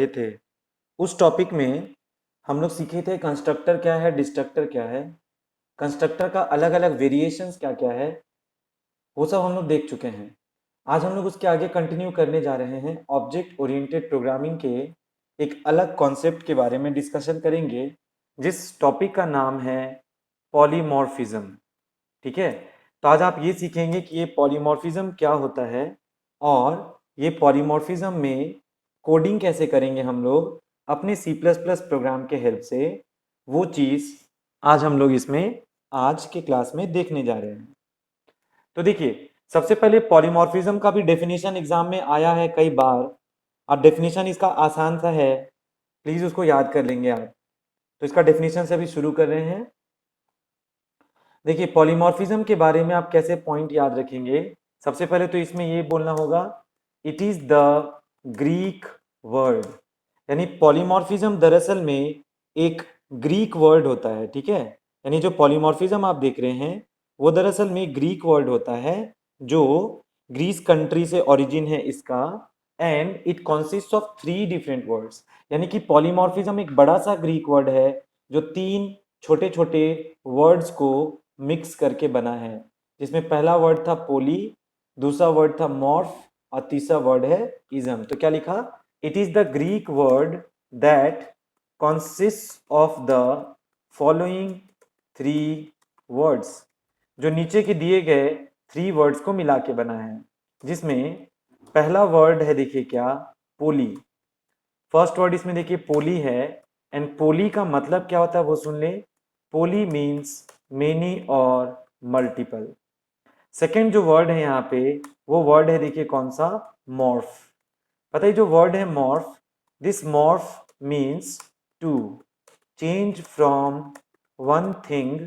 पढ़े थे उस टॉपिक में हम लोग सीखे थे कंस्ट्रक्टर क्या है, डिस्ट्रक्टर क्या है, कंस्ट्रक्टर का अलग अलग वेरिएशंस क्या क्या है, वो सब हम लोग देख चुके हैं। आज हम लोग उसके आगे कंटिन्यू करने जा रहे हैं। ऑब्जेक्ट ओरिएंटेड प्रोग्रामिंग के एक अलग कॉन्सेप्ट के बारे में डिस्कशन करेंगे, जिस टॉपिक का नाम है पॉलीमॉर्फिज्म। ठीक है, तो आज आप ये सीखेंगे कि ये पॉलीमॉर्फिज्म क्या होता है और ये पॉलीमॉर्फिज्म में कोडिंग कैसे करेंगे हम लोग अपने सी प्लस प्लस प्रोग्राम के हेल्प से। वो चीज़ आज हम लोग इसमें आज के क्लास में देखने जा रहे हैं। तो देखिए, सबसे पहले पॉलीमॉर्फिज्म का भी डेफिनेशन एग्जाम में आया है कई बार, और डेफिनेशन इसका आसान सा है, प्लीज़ उसको याद कर लेंगे आप। तो इसका डेफिनेशन से अभी शुरू कर रहे हैं। देखिए, पॉलीमॉर्फिज्म के बारे में आप कैसे पॉइंट याद रखेंगे। सबसे पहले तो इसमें ये बोलना होगा, it is the Greek word. यानी पॉलीमॉर्फिज्म दरअसल में एक ग्रीक वर्ड होता है। ठीक है, यानी जो पॉलीमॉर्फिज्म आप देख रहे हैं वो दरअसल में ग्रीक वर्ड होता है, जो ग्रीस कंट्री से ओरिजिन है इसका। And it consist of 3 different words. यानी कि पॉलीमॉर्फिज्म एक बड़ा सा ग्रीक वर्ड है जो 3 छोटे छोटे वर्ड्स को मिक्स करके बना है, जिसमें पहला वर्ड था पोली, दूसरा वर्ड था मॉर्फ, और तीसरा वर्ड है इज्म। तो क्या लिखा, it is the Greek word that consists of the following 3 words. जो नीचे के दिए गए 3 वर्ड्स को मिला के बना है, जिसमें पहला वर्ड है, देखिए क्या, पोली। फर्स्ट वर्ड इसमें देखिए पोली है, एंड पोली का मतलब क्या होता है वो सुन ले। पोली मीन्स मेनी और मल्टीपल। सेकेंड जो वर्ड है यहाँ पे, वो वर्ड है, देखिए कौन सा, मॉर्फ। पता है जो वर्ड है morph, this morph means to change from one thing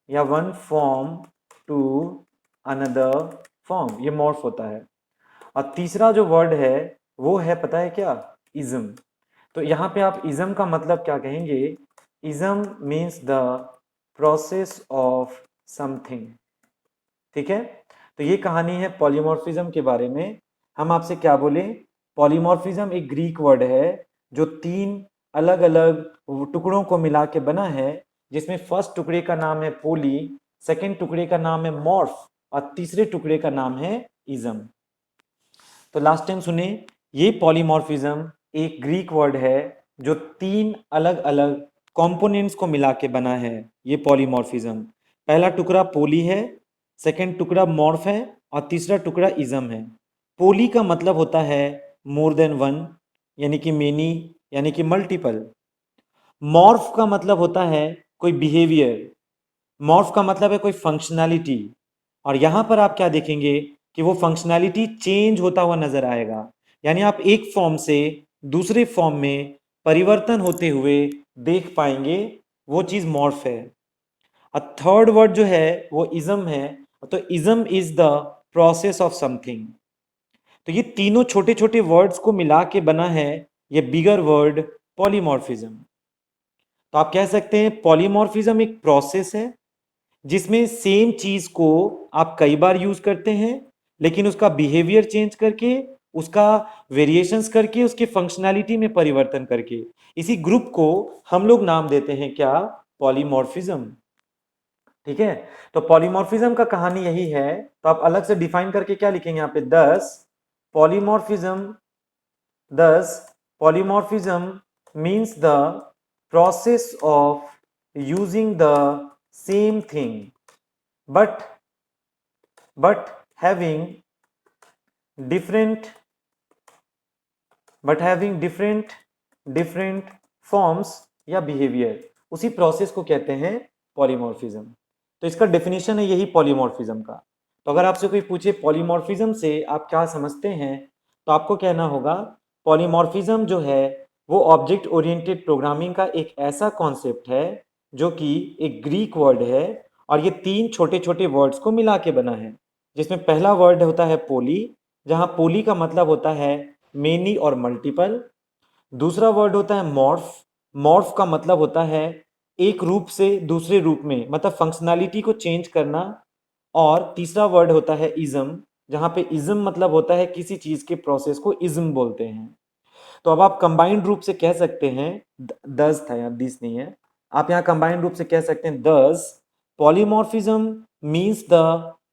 या one form to another form, ये मॉर्फ होता है। और तीसरा जो वर्ड है वो है, पता है क्या, इज्म। तो यहाँ पे आप इज्म का मतलब क्या कहेंगे, ism means the process of something. ठीक है, तो ये कहानी है पॉलीमॉर्फिज्म के बारे में। हम आपसे क्या बोले, पॉलीमॉर्फिज्म एक ग्रीक वर्ड है जो 3 अलग अलग टुकड़ों को मिला के बना है, जिसमें फर्स्ट टुकड़े का नाम है पोली, सेकेंड टुकड़े का नाम है मॉर्फ, और तीसरे टुकड़े का नाम है इज्म। तो लास्ट टाइम सुने, ये पॉलीमॉर्फिज्म एक ग्रीक वर्ड है जो 3 अलग अलग कंपोनेंट्स को मिला के बना है। ये पॉलीमॉर्फिज्म, पहला टुकड़ा पोली है, सेकंड टुकड़ा मॉर्फ है, और तीसरा टुकड़ा इज्म है। पोली का मतलब होता है मोर देन वन, यानी कि मेनी, यानी कि मल्टीपल। मॉर्फ का मतलब होता है कोई बिहेवियर, मॉर्फ का मतलब है कोई फंक्शनैलिटी। और यहाँ पर आप क्या देखेंगे कि वो फंक्शनैलिटी चेंज होता हुआ नजर आएगा, यानी आप एक फॉर्म से दूसरे फॉर्म में परिवर्तन होते हुए देख पाएंगे, वो चीज मॉर्फ है। और थर्ड वर्ड जो है वो इज्म है। तो ism is the process of something. तो ये तीनों छोटे छोटे वर्ड्स को मिला के बना है ये बिगर वर्ड पॉलीमॉर्फिज्म। तो आप कह सकते हैं पॉलीमॉर्फिज्म एक प्रोसेस है जिसमें सेम चीज को आप कई बार यूज करते हैं, लेकिन उसका बिहेवियर चेंज करके, उसका वेरिएशंस करके, उसके फंक्शनैलिटी में परिवर्तन करके, इसी ग्रुप को हम लोग नाम देते हैं क्या, पॉलीमॉर्फिज्म। ठीक है, तो पॉलीमॉर्फिज्म का कहानी यही है। तो आप अलग से डिफाइन करके क्या लिखेंगे यहाँ पे, पॉलीमॉर्फिज्म दस polymorphism means the process of using the same thing but but having different different forms या बिहेवियर, उसी प्रोसेस को कहते हैं पॉलीमॉर्फिज्म। तो इसका डेफिनेशन है यही पॉलीमॉर्फिज्म का। तो अगर आपसे कोई पूछे पॉलीमॉर्फिज्म से आप क्या समझते हैं, तो आपको कहना होगा पॉलीमॉर्फिज्म जो है वो ऑब्जेक्ट ओरिएंटेड प्रोग्रामिंग का एक ऐसा कॉन्सेप्ट है जो कि एक ग्रीक वर्ड है, और ये 3 छोटे छोटे वर्ड्स को मिला के बना है, जिसमें पहला वर्ड होता है पोली, जहां पोली का मतलब होता है मेनी और मल्टीपल। दूसरा वर्ड होता है मॉर्फ, मॉर्फ का मतलब होता है एक रूप से दूसरे रूप में, मतलब फंक्शनैलिटी को चेंज करना। और तीसरा वर्ड होता है इज्म, जहां पे इज्म मतलब होता है किसी चीज के प्रोसेस को इज्म बोलते हैं। तो अब आप कंबाइंड रूप से कह सकते हैं, दस था यहाँ, दिस नहीं है, आप यहाँ कंबाइंड रूप से कह सकते हैं दस polymorphism means the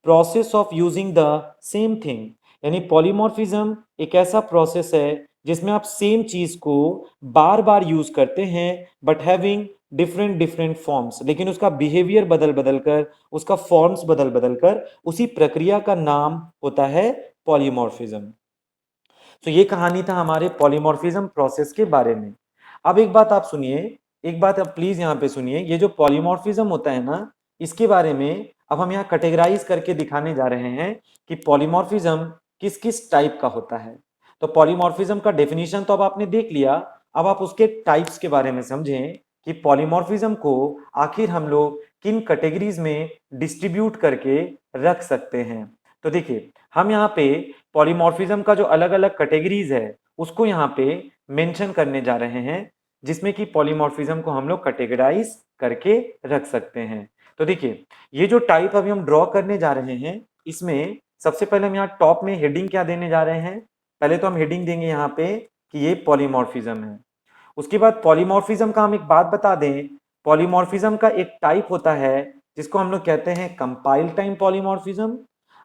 process of using the same thing. यानी पॉलीमॉर्फिज्म एक ऐसा प्रोसेस है जिसमें आप सेम चीज को बार बार यूज करते हैं but having different different forms, लेकिन उसका बिहेवियर बदल बदल कर, उसका फॉर्म्स बदल बदल कर, उसी प्रक्रिया का नाम होता है पॉलीमॉर्फिज्म। तो ये कहानी था हमारे पॉलीमॉर्फिज्म प्रोसेस के बारे में। अब एक बात आप सुनिए, एक बात आप प्लीज यहाँ पे सुनिए, ये जो पॉलीमॉर्फिज्म होता है ना, इसके बारे में अब हम यहाँ कैटेगराइज करके दिखाने जा रहे हैं कि पॉलीमॉर्फिज्म किस किस टाइप का होता है। तो पॉलीमॉर्फिज्म का डेफिनेशन तो अब आपने देख लिया, अब आप उसके टाइप्स के बारे में समझें कि पॉलीमॉर्फिज्म को आखिर हम लोग किन कैटेगरीज में डिस्ट्रीब्यूट करके रख सकते हैं। तो देखिए, हम यहाँ पे पॉलीमॉर्फिज्म का जो अलग अलग कैटेगरीज है उसको यहाँ पे मेंशन करने जा रहे हैं, जिसमें कि पॉलीमॉर्फिज्म को हम लोग कैटेगराइज करके रख सकते हैं। तो देखिए, ये जो टाइप अभी हम ड्रॉ करने जा रहे हैं, इसमें सबसे पहले हम यहाँ टॉप में हेडिंग क्या देने जा रहे हैं, पहले तो हम हेडिंग देंगे यहाँ पे कि ये पॉलीमॉर्फिज्म है। उसके बाद पॉलीमॉर्फिज्म का हम एक बात बता दें, पॉलीमॉर्फिज्म का एक टाइप होता है जिसको हम लोग कहते हैं कंपाइल टाइम पॉलीमॉर्फिज्म।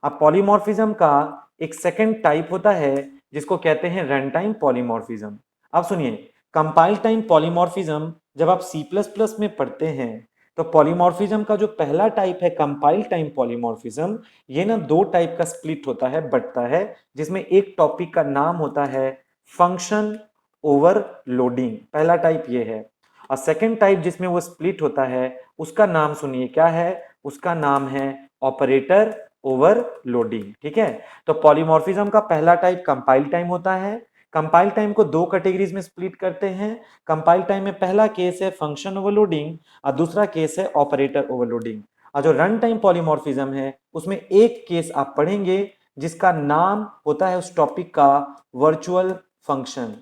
अब पॉलीमॉर्फिज्म का एक सेकंड टाइप होता है जिसको कहते हैं रन टाइम पॉलीमॉर्फिज्म। अब सुनिए, कंपाइल टाइम पॉलीमॉर्फिज्म जब आप C++ में पढ़ते हैं तो पॉलीमॉर्फिज्म का जो पहला टाइप है कंपाइल टाइम पॉलीमॉर्फिज्म, ये ना दो टाइप का स्प्लिट होता है, बटता है, जिसमें एक टॉपिक का नाम होता है फंक्शन ओवरलोडिंग, पहला टाइप ये है। और सेकंड टाइप जिसमें वो स्प्लिट होता है उसका नाम सुनिए क्या है, उसका नाम है ऑपरेटर ओवरलोडिंग। ठीक है, तो पॉलीमॉर्फिज्म का पहला टाइप कंपाइल टाइम होता है। कंपाइल टाइम को दो कैटेगरीज में स्प्लिट करते हैं। कंपाइल टाइम में पहला केस है फंक्शन ओवरलोडिंग और दूसरा केस है ऑपरेटर ओवरलोडिंग। और जो रन टाइम पॉलीमॉर्फिज्म है उसमें एक केस आप पढ़ेंगे जिसका नाम होता है उस टॉपिक का वर्चुअल फंक्शन।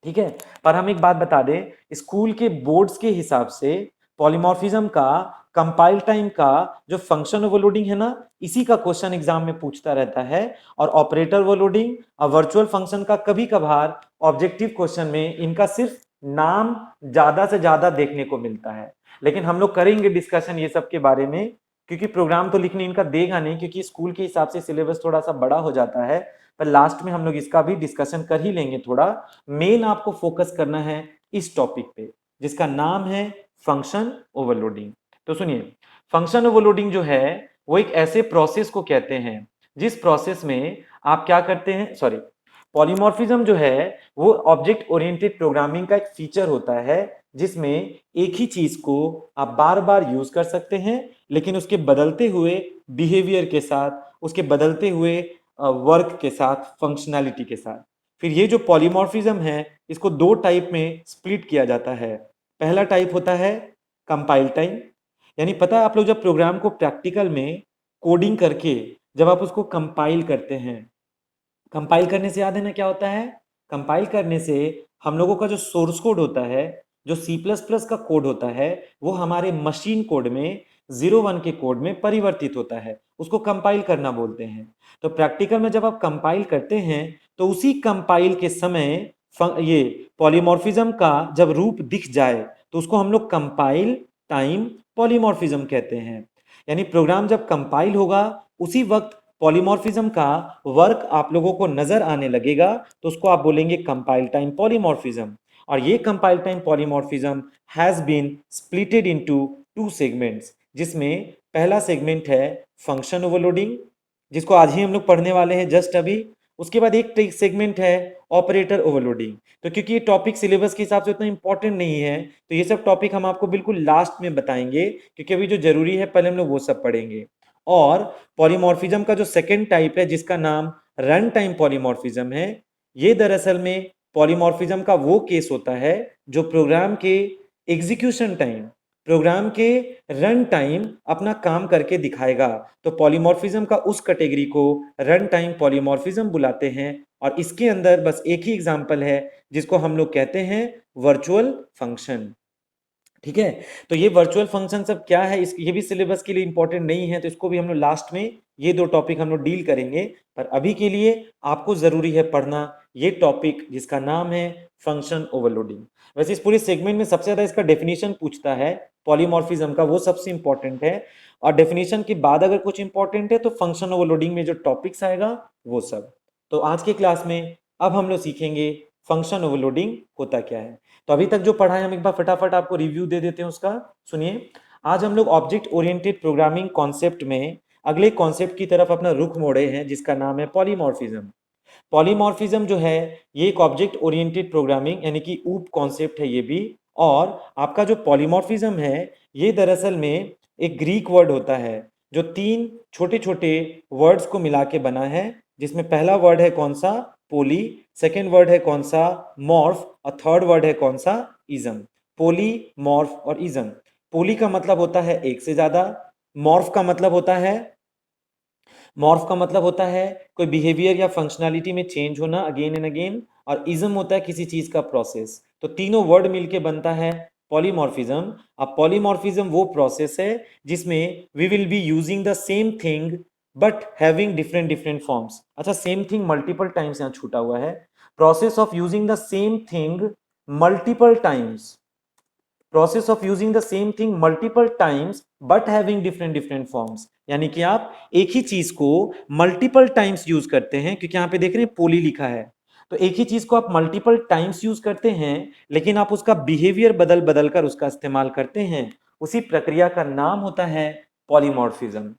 ठीक है, पर हम एक बात बता दें, स्कूल के बोर्ड्स के हिसाब से पॉलीमॉर्फिज्म का कंपाइल टाइम का जो फंक्शन ओवरलोडिंग है ना, इसी का क्वेश्चन एग्जाम में पूछता रहता है, और ऑपरेटर ओवरलोडिंग और वर्चुअल फंक्शन का कभी कभार ऑब्जेक्टिव क्वेश्चन में इनका सिर्फ नाम ज्यादा से ज्यादा देखने को मिलता है। लेकिन हम लोग करेंगे डिस्कशन ये सब के बारे में, क्योंकि प्रोग्राम तो लिखने इनका देगा नहीं, क्योंकि स्कूल के हिसाब से सिलेबस थोड़ा सा बड़ा हो जाता है, पर लास्ट में हम लोग इसका भी डिस्कशन कर ही लेंगे थोड़ा। मेन आपको फोकस करना है इस टॉपिक पे जिसका नाम है फंक्शन ओवरलोडिंग। तो सुनिए, फंक्शन ओवरलोडिंग जो है वो एक ऐसे प्रोसेस को कहते हैं जिस प्रोसेस में आप क्या करते हैं, सॉरी, पॉलीमॉर्फिज्म जो है वो ऑब्जेक्ट ओरिएंटेड प्रोग्रामिंग का एक फीचर होता है जिसमें एक ही चीज को आप बार बार यूज कर सकते हैं, लेकिन उसके बदलते हुए बिहेवियर के साथ, उसके बदलते हुए वर्क के साथ, फंक्शनैलिटी के साथ। फिर ये जो पॉलीमॉर्फिज्म है इसको दो टाइप में स्प्लिट किया जाता है। पहला टाइप होता है कंपाइल टाइम, यानी पता है आप लोग जब प्रोग्राम को प्रैक्टिकल में कोडिंग करके जब आप उसको कंपाइल करते हैं, कंपाइल करने से याद है ना क्या होता है, कंपाइल करने से हम लोगों का जो सोर्स कोड होता है, जो C++ का कोड होता है, वो हमारे मशीन कोड में 01 के कोड में परिवर्तित होता है, उसको कंपाइल करना बोलते हैं। तो प्रैक्टिकल में जब आप कंपाइल करते हैं तो उसी कंपाइल के समय ये पॉलीमॉर्फिज्म का जब रूप दिख जाए तो उसको हम लोग कंपाइल टाइम पॉलीमॉर्फिज्म कहते हैं। यानी प्रोग्राम जब कंपाइल होगा उसी वक्त पॉलीमॉर्फिज्म का वर्क आप लोगों को नजर आने लगेगा, तो उसको आप बोलेंगे कंपाइल टाइम पॉलीमॉर्फिज्म। और ये compile time polymorphism has been splitted into two segments, जिसमें पहला सेगमेंट है फंक्शन ओवरलोडिंग, जिसको आज ही हम लोग पढ़ने वाले हैं जस्ट अभी। उसके बाद एक सेगमेंट है ऑपरेटर ओवरलोडिंग। तो क्योंकि ये टॉपिक सिलेबस के हिसाब से उतना इंपॉर्टेंट नहीं है, तो ये सब टॉपिक हम आपको बिल्कुल लास्ट में बताएंगे, क्योंकि अभी जो जरूरी है पहले हम लोग वो सब पढ़ेंगे। और पॉलीमॉर्फिज्म का जो सेकंड टाइप है जिसका नाम रन टाइम पॉलीमॉर्फिज्म है, ये दरअसल में पॉलीमॉर्फिज्म का वो केस होता है जो प्रोग्राम के एग्जीक्यूशन टाइम, प्रोग्राम के रन टाइम अपना काम करके दिखाएगा। तो पॉलीमॉर्फिज्म का उस कैटेगरी को रन टाइम पॉलीमॉर्फिज्म बुलाते हैं, और इसके अंदर बस एक ही एग्जांपल है जिसको हम लोग कहते हैं वर्चुअल फंक्शन। ठीक है। तो ये वर्चुअल फंक्शन सब क्या है, इस ये भी सिलेबस के लिए इंपॉर्टेंट नहीं है, तो इसको भी हम लोग लास्ट में ये दो टॉपिक हम लोग डील करेंगे। पर अभी के लिए आपको जरूरी है पढ़ना ये टॉपिक जिसका नाम है फंक्शन ओवरलोडिंग। वैसे इस पूरे सेगमेंट में सबसे ज्यादा इसका डेफिनेशन पूछता है पॉलीमॉर्फिज्म का, वो सबसे इंपॉर्टेंट है। और डेफिनेशन के बाद अगर कुछ इंपॉर्टेंट है तो फंक्शन ओवरलोडिंग में जो टॉपिक्स आएगा वो सब। तो आज के क्लास में अब हम लोग सीखेंगे फंक्शन ओवरलोडिंग होता क्या है। तो अभी तक जो पढ़ा है हम एक बार फटाफट आपको रिव्यू दे देते हैं उसका। सुनिए, आज हम लोग ऑब्जेक्ट ओरिएंटेड प्रोग्रामिंग कॉन्सेप्ट में अगले कॉन्सेप्ट की तरफ अपना रुख मोड़े हैं जिसका नाम है पॉलीमॉर्फिज्म। पॉलीमॉर्फिज्म जो है ये एक ऑब्जेक्ट ओरिएंटेड प्रोग्रामिंग यानी कि उप कॉन्सेप्ट है ये भी। और आपका जो पॉलीमॉर्फिज्म है ये दरअसल में एक ग्रीक वर्ड होता है जो तीन छोटे छोटे वर्ड्स को मिला के बना है, जिसमें पहला वर्ड है कौन सा, पोली, सेकेंड वर्ड है कौन सा, मॉर्फ, और थर्ड वर्ड है कौन सा, इज्म। पोली, मॉर्फ और इज्म। पोली का मतलब होता है एक से ज्यादा, मॉर्फ का मतलब होता है कोई बिहेवियर या फंक्शनैलिटी में चेंज होना अगेन एंड अगेन, और इज्म होता है किसी चीज का प्रोसेस। तो तीनों वर्ड मिलके बनता है पॉलीमॉर्फिज्म। अब पॉलीमॉर्फिज्म वो प्रोसेस है जिसमें we will be using the same thing but having different different forms. अच्छा, सेम थिंग मल्टीपल टाइम्स यहाँ छूटा हुआ है। Process of using the same thing multiple times, process of using the same thing multiple times but having different different forms, यानी कि आप एक ही चीज को मल्टीपल टाइम्स यूज करते हैं, क्योंकि यहां पे देख रहे हैं पोली लिखा है। तो एक ही चीज को आप मल्टीपल टाइम्स यूज करते हैं लेकिन आप उसका बिहेवियर बदल बदल कर उसका इस्तेमाल करते हैं, उसी प्रक्रिया का नाम होता है पॉलीमॉर्फिज्म।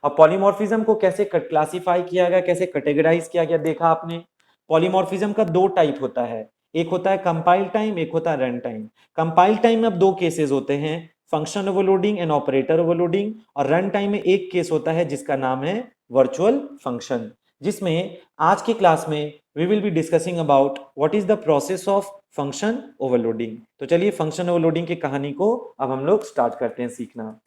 अब पॉलीमॉर्फिज्म को कैसे क्लासिफाई किया गया, कैसे कैटेगराइज किया गया, देखा आपने। पॉलीमॉर्फिज्म का दो टाइप होता है, एक होता है कंपाइल टाइम, एक होता है रन टाइम। कंपाइल टाइम में अब दो केसेस होते हैं, function overloading and operator overloading. और रन टाइम में एक केस होता है जिसका नाम है वर्चुअल फंक्शन, जिसमें आज की क्लास में we will be discussing about what is the process of function overloading. तो चलिए फंक्शन ओवरलोडिंग की कहानी को अब हम लोग स्टार्ट करते हैं सीखना।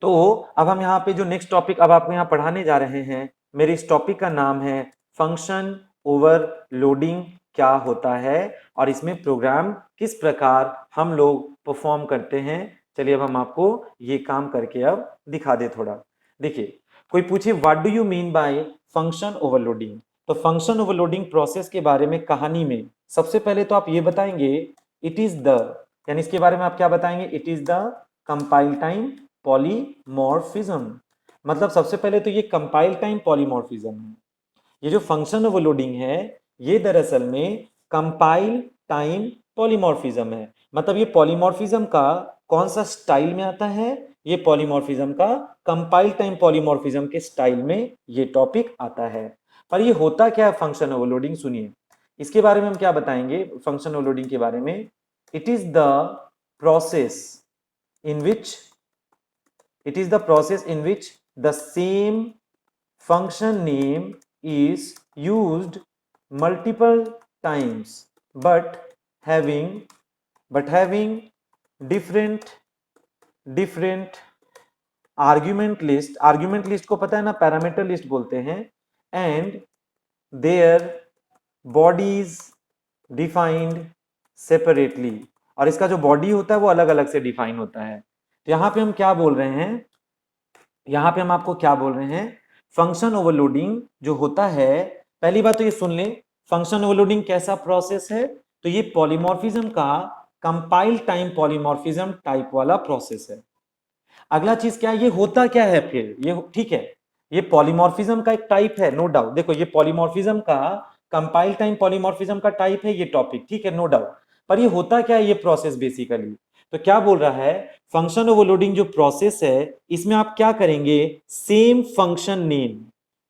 तो अब हम यहाँ पे जो नेक्स्ट टॉपिक अब आपको यहाँ पढ़ाने जा रहे हैं, मेरे इस टॉपिक का नाम है फंक्शन ओवरलोडिंग क्या होता है और इसमें प्रोग्राम किस प्रकार हम लोग परफॉर्म करते हैं। चलिए अब हम आपको ये काम करके अब दिखा दे थोड़ा। देखिए, कोई पूछे what do you mean by function overloading, तो फंक्शन ओवरलोडिंग प्रोसेस के बारे में कहानी में सबसे पहले तो आप ये बताएंगे इट इज द, यानी इसके बारे में आप क्या बताएंगे, it is the compile time polymorphism. मतलब सबसे पहले तो ये कंपाइल टाइम पॉलीमॉर्फिज्म है। ये जो फंक्शन ओवरलोडिंग है ये दरअसल में कंपाइल टाइम पॉलीमॉर्फिज्म है। मतलब ये पॉलीमॉर्फिज्म का कौन सा स्टाइल में आता है, ये पॉलीमॉर्फिज्म का कंपाइल टाइम पॉलीमॉर्फिज्म के स्टाइल में ये टॉपिक आता है। पर ये होता क्या है फंक्शन ओवरलोडिंग, सुनिए इसके बारे में हम क्या बताएंगे फंक्शन ओवरलोडिंग के बारे में। It is the process in which it is the process in which the same function name is used multiple times but having different different argument list को पता है ना, पैरामीटर लिस्ट बोलते हैं, and their bodies defined separately, और इसका जो body होता है वो अलग अलग से डिफाइन होता है। तो यहां पे हम क्या बोल रहे हैं, यहां पे हम आपको क्या बोल रहे हैं, फंक्शन ओवरलोडिंग जो होता है, पहली बात तो ये सुन लें फंक्शन ओवरलोडिंग कैसा प्रोसेस है। तो ये पॉलीमॉर्फिज्म का कंपाइल टाइम पॉलीमॉर्फिज्म टाइप वाला प्रोसेस है। अगला चीज क्या है, ये होता क्या है फिर, ये ठीक है ये पॉलीमॉर्फिज्म का एक टाइप है, नो डाउट। देखो ये पॉलीमॉर्फिज्म का कंपाइल टाइम पॉलीमॉर्फिज्म का टाइप है ये टॉपिक, ठीक है, नो डाउट। पर ये होता क्या है ये प्रोसेस बेसिकली, तो क्या बोल रहा है, फंक्शन ओवरलोडिंग जो प्रोसेस है इसमें आप क्या करेंगे, सेम फंक्शन नेम,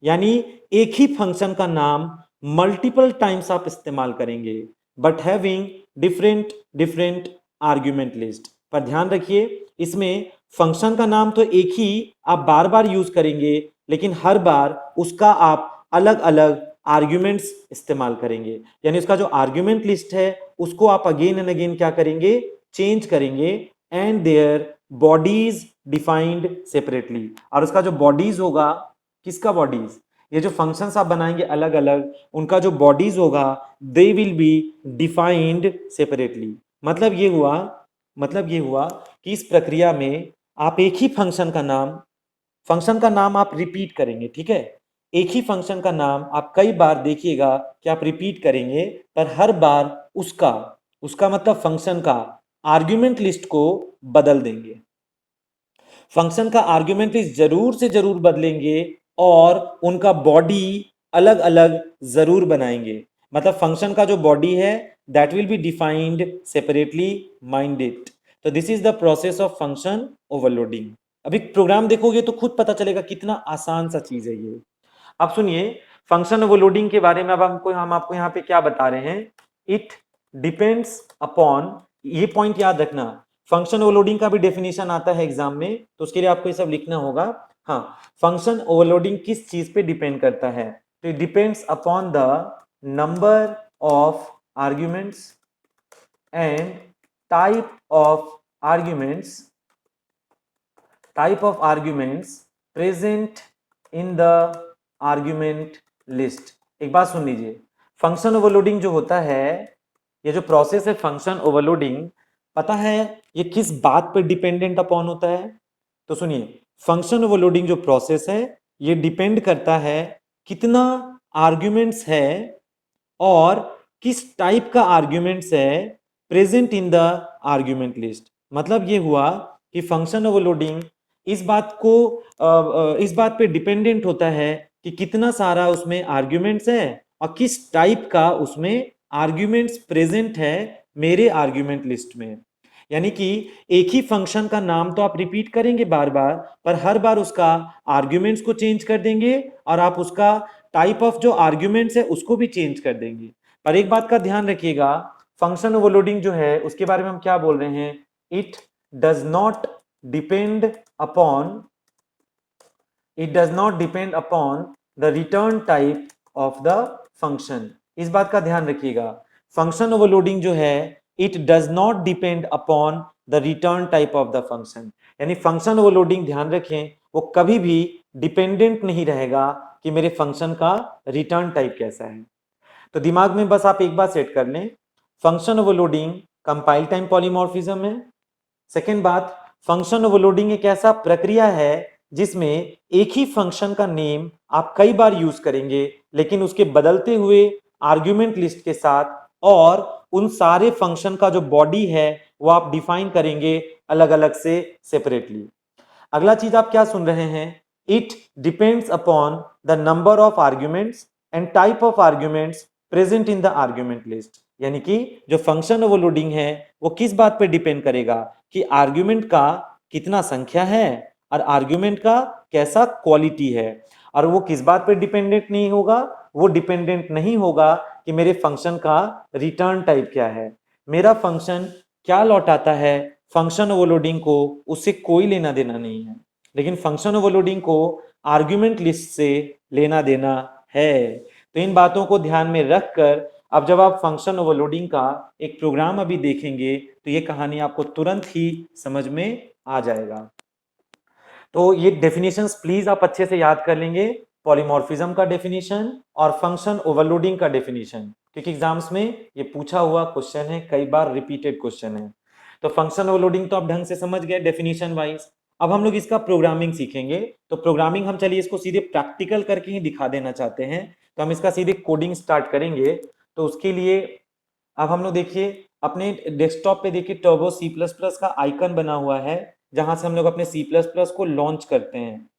यानी एक ही फंक्शन का नाम मल्टीपल टाइम्स आप इस्तेमाल करेंगे, but having different different argument list. पर ध्यान रखिए इसमें फंक्शन का नाम तो एक ही आप बार बार यूज करेंगे, लेकिन हर बार उसका आप अलग अलग आर्ग्यूमेंट्स इस्तेमाल करेंगे, यानी उसका जो आर्ग्यूमेंट लिस्ट है उसको आप अगेन एंड अगेन क्या करेंगे, चेंज करेंगे। And their bodies defined separately, और उसका जो बॉडीज होगा, किसका बॉडीज, ये जो फंक्शंस आप बनाएंगे अलग अलग उनका जो बॉडीज होगा they will be defined separately. मतलब ये हुआ मतलब ये हुआ कि इस प्रक्रिया में आप एक ही फंक्शन का नाम आप रिपीट करेंगे, ठीक है। एक ही फंक्शन का नाम आप कई बार देखिएगा कि आप रिपीट करेंगे, पर हर बार उसका उसका मतलब फंक्शन का आर्ग्यूमेंट लिस्ट को बदल देंगे। फंक्शन का आर्ग्यूमेंट लिस्ट जरूर से जरूर बदलेंगे और उनका बॉडी अलग अलग जरूर बनाएंगे। मतलब फंक्शन का जो बॉडी है that will be defined separately minded. तो this is the process of function overloading. अभी प्रोग्राम देखोगे तो खुद पता चलेगा कितना आसान सा चीज है ये। अब सुनिए फंक्शन ओवरलोडिंग के बारे में। अब हम आपको यहाँ पे क्या बता रहे हैं, इट डिपेंड्स अपॉन, ये पॉइंट याद रखना, फंक्शन ओवरलोडिंग का भी डेफिनेशन आता है एग्जाम में, तो उसके लिए आपको ये सब लिखना होगा। हाँ, फंक्शन ओवरलोडिंग किस चीज पे डिपेंड करता है, तो it depends upon the number of arguments and type of arguments present in the argument list. एक बात सुन लीजिए, फंक्शन ओवरलोडिंग जो होता है, ये जो प्रोसेस है फंक्शन ओवरलोडिंग, पता है ये किस बात पर डिपेंडेंट अपॉन होता है? तो सुनिए, फंक्शन ओवरलोडिंग जो प्रोसेस है ये डिपेंड करता है कितना आर्ग्यूमेंट्स है और किस टाइप का आर्ग्यूमेंट्स है present in the argument list. मतलब ये हुआ कि फंक्शन ओवरलोडिंग इस बात पे डिपेंडेंट होता है कि कितना सारा उसमें आर्ग्यूमेंट्स है और किस टाइप का उसमें आर्ग्यूमेंट्स प्रेजेंट है मेरे आर्ग्यूमेंट लिस्ट में। यानी कि एक ही फंक्शन का नाम तो आप रिपीट करेंगे बार बार, पर हर बार उसका आर्ग्यूमेंट्स को चेंज कर देंगे और आप उसका टाइप ऑफ जो आर्ग्यूमेंट्स है उसको भी चेंज कर देंगे। पर एक बात का ध्यान रखिएगा, फंक्शन ओवरलोडिंग जो है उसके बारे में हम क्या बोल रहे हैं, it does not depend upon the return type of the function. इस बात का ध्यान रखिएगा, फंक्शन ओवरलोडिंग जो है it does not depend upon the return type of the function. यानी फंक्शन ओवरलोडिंग, ध्यान रखें, वो कभी भी डिपेंडेंट नहीं रहेगा कि मेरे फंक्शन का रिटर्न टाइप कैसा है। तो दिमाग में बस आप एक बात सेट कर लें, function overloading compile time polymorphism है। सेकेंड बात, फंक्शन ओवरलोडिंग एक ऐसा प्रक्रिया है जिसमें एक ही फंक्शन का नेम आप कई बार यूज करेंगे लेकिन उसके बदलते हुए आर्ग्यूमेंट लिस्ट के साथ, और उन सारे फंक्शन का जो बॉडी है वो आप डिफाइन करेंगे अलग अलग से सेपरेटली। अगला चीज आप क्या सुन रहे हैं, it depends upon the number of arguments and type of arguments present in the argument list. यानी कि जो फंक्शन ओवरलोडिंग है वो किस बात पे डिपेंड करेगा कि आर्ग्यूमेंट का कितना संख्या है और आर्ग्यूमेंट का कैसा क्वालिटी है। और वो किस बात पे डिपेंडेंट नहीं होगा, वो डिपेंडेंट नहीं होगा कि मेरे फंक्शन का रिटर्न टाइप क्या है, मेरा फंक्शन क्या लौटाता है, फंक्शन ओवरलोडिंग को उससे कोई लेना देना नहीं है, लेकिन फंक्शन ओवरलोडिंग को आर्ग्यूमेंट लिस्ट से लेना देना है। तो इन बातों को ध्यान में रखकर अब जब आप फंक्शन ओवरलोडिंग का एक प्रोग्राम अभी देखेंगे तो ये कहानी आपको तुरंत ही समझ में आ जाएगा। तो ये डेफिनेशंस प्लीज आप अच्छे से याद कर लेंगे, पॉलीमॉर्फिज्म का डेफिनेशन और फंक्शन ओवरलोडिंग का डेफिनेशन, क्योंकि एग्जाम्स में ये पूछा हुआ क्वेश्चन है, कई बार रिपीटेड क्वेश्चन है। तो फंक्शन ओवरलोडिंग तो आप ढंग से समझ गए डेफिनेशन वाइज। अब हम लोग इसका प्रोग्रामिंग सीखेंगे। तो प्रोग्रामिंग हम चलिए इसको सीधे प्रैक्टिकल करके ही दिखा देना चाहते हैं, तो हम इसका सीधे कोडिंग स्टार्ट करेंगे। तो उसके लिए अब हम लोग देखिए अपने डेस्कटॉप पे देखिए टर्बो सी प्लस प्लस का आइकन बना हुआ है, जहां से हम लोग अपने सी प्लस प्लस को लॉन्च करते हैं।